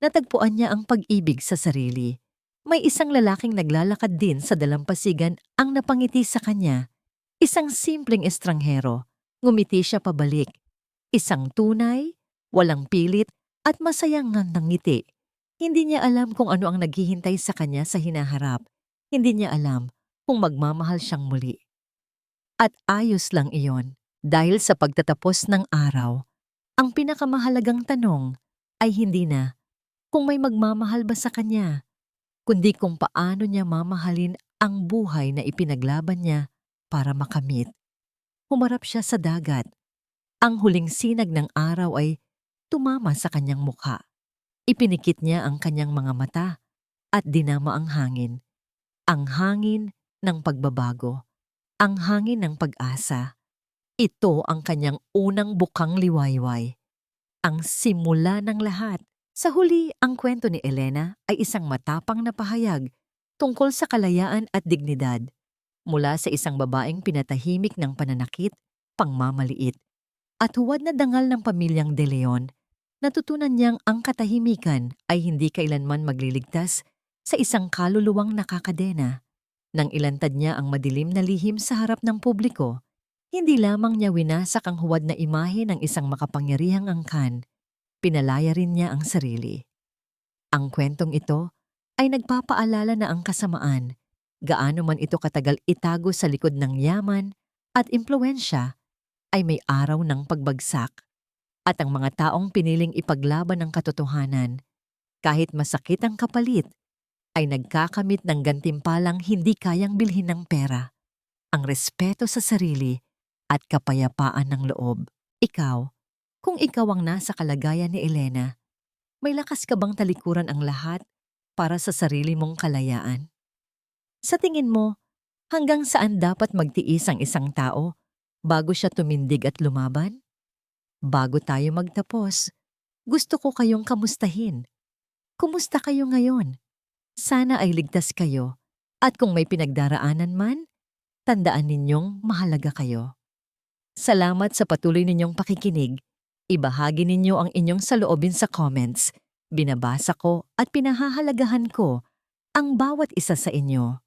Natagpuan niya ang pag-ibig sa sarili. May isang lalaking naglalakad din sa dalampasigan ang napangiti sa kanya. Isang simpleng estranghero. Ngumiti siya pabalik. Isang tunay, walang pilit, at masayang ngiti. Hindi niya alam kung ano ang naghihintay sa kanya sa hinaharap. Hindi niya alam kung magmamahal siyang muli. At ayos lang iyon. Dahil sa pagtatapos ng araw, ang pinakamahalagang tanong ay hindi na kung may magmamahal ba sa kanya, kundi kung paano niya mamahalin ang buhay na ipinaglaban niya para makamit. Humarap siya sa dagat. Ang huling sinag ng araw ay tumama sa kanyang mukha. Ipinikit niya ang kanyang mga mata at dinama ang hangin. Ang hangin ng pagbabago. Ang hangin ng pag-asa. Ito ang kanyang unang bukang liwayway. Ang simula ng lahat. Sa huli, ang kwento ni Elena ay isang matapang na pahayag tungkol sa kalayaan at dignidad. Mula sa isang babaeng pinatahimik ng pananakit, pangmamaliit, at huwad na dangal ng pamilyang De Leon, natutunan niyang ang katahimikan ay hindi kailanman magliligtas sa isang kaluluwang nakakadena. Nang ilantad niya ang madilim na lihim sa harap ng publiko, hindi lamang niya winasak ang huwad na imahe ng isang makapangyarihang angkan, pinalaya rin niya ang sarili. Ang kwentong ito ay nagpapaalala na ang kasamaan, gaano man ito katagal itago sa likod ng yaman at impluwensya, ay may araw ng pagbagsak. At ang mga taong piniling ipaglaban ang katotohanan, kahit masakit ang kapalit, ay nagkakamit ng gantimpalang hindi kayang bilhin ng pera, ang respeto sa sarili at kapayapaan ng loob. Ikaw, kung ikaw ang nasa kalagayan ni Elena, may lakas ka bang talikuran ang lahat para sa sarili mong kalayaan? Sa tingin mo, hanggang saan dapat magtiis ang isang tao bago siya tumindig at lumaban? Bago tayo magtapos, gusto ko kayong kamustahin. Kumusta kayo ngayon? Sana ay ligtas kayo, at kung may pinagdaraanan man, Tandaan ninyong mahalaga kayo. Salamat sa patuloy ninyong pakikinig. Ibahagi ninyo ang inyong saloobin sa comments. Binabasa ko at pinahahalagahan ko ang bawat isa sa inyo.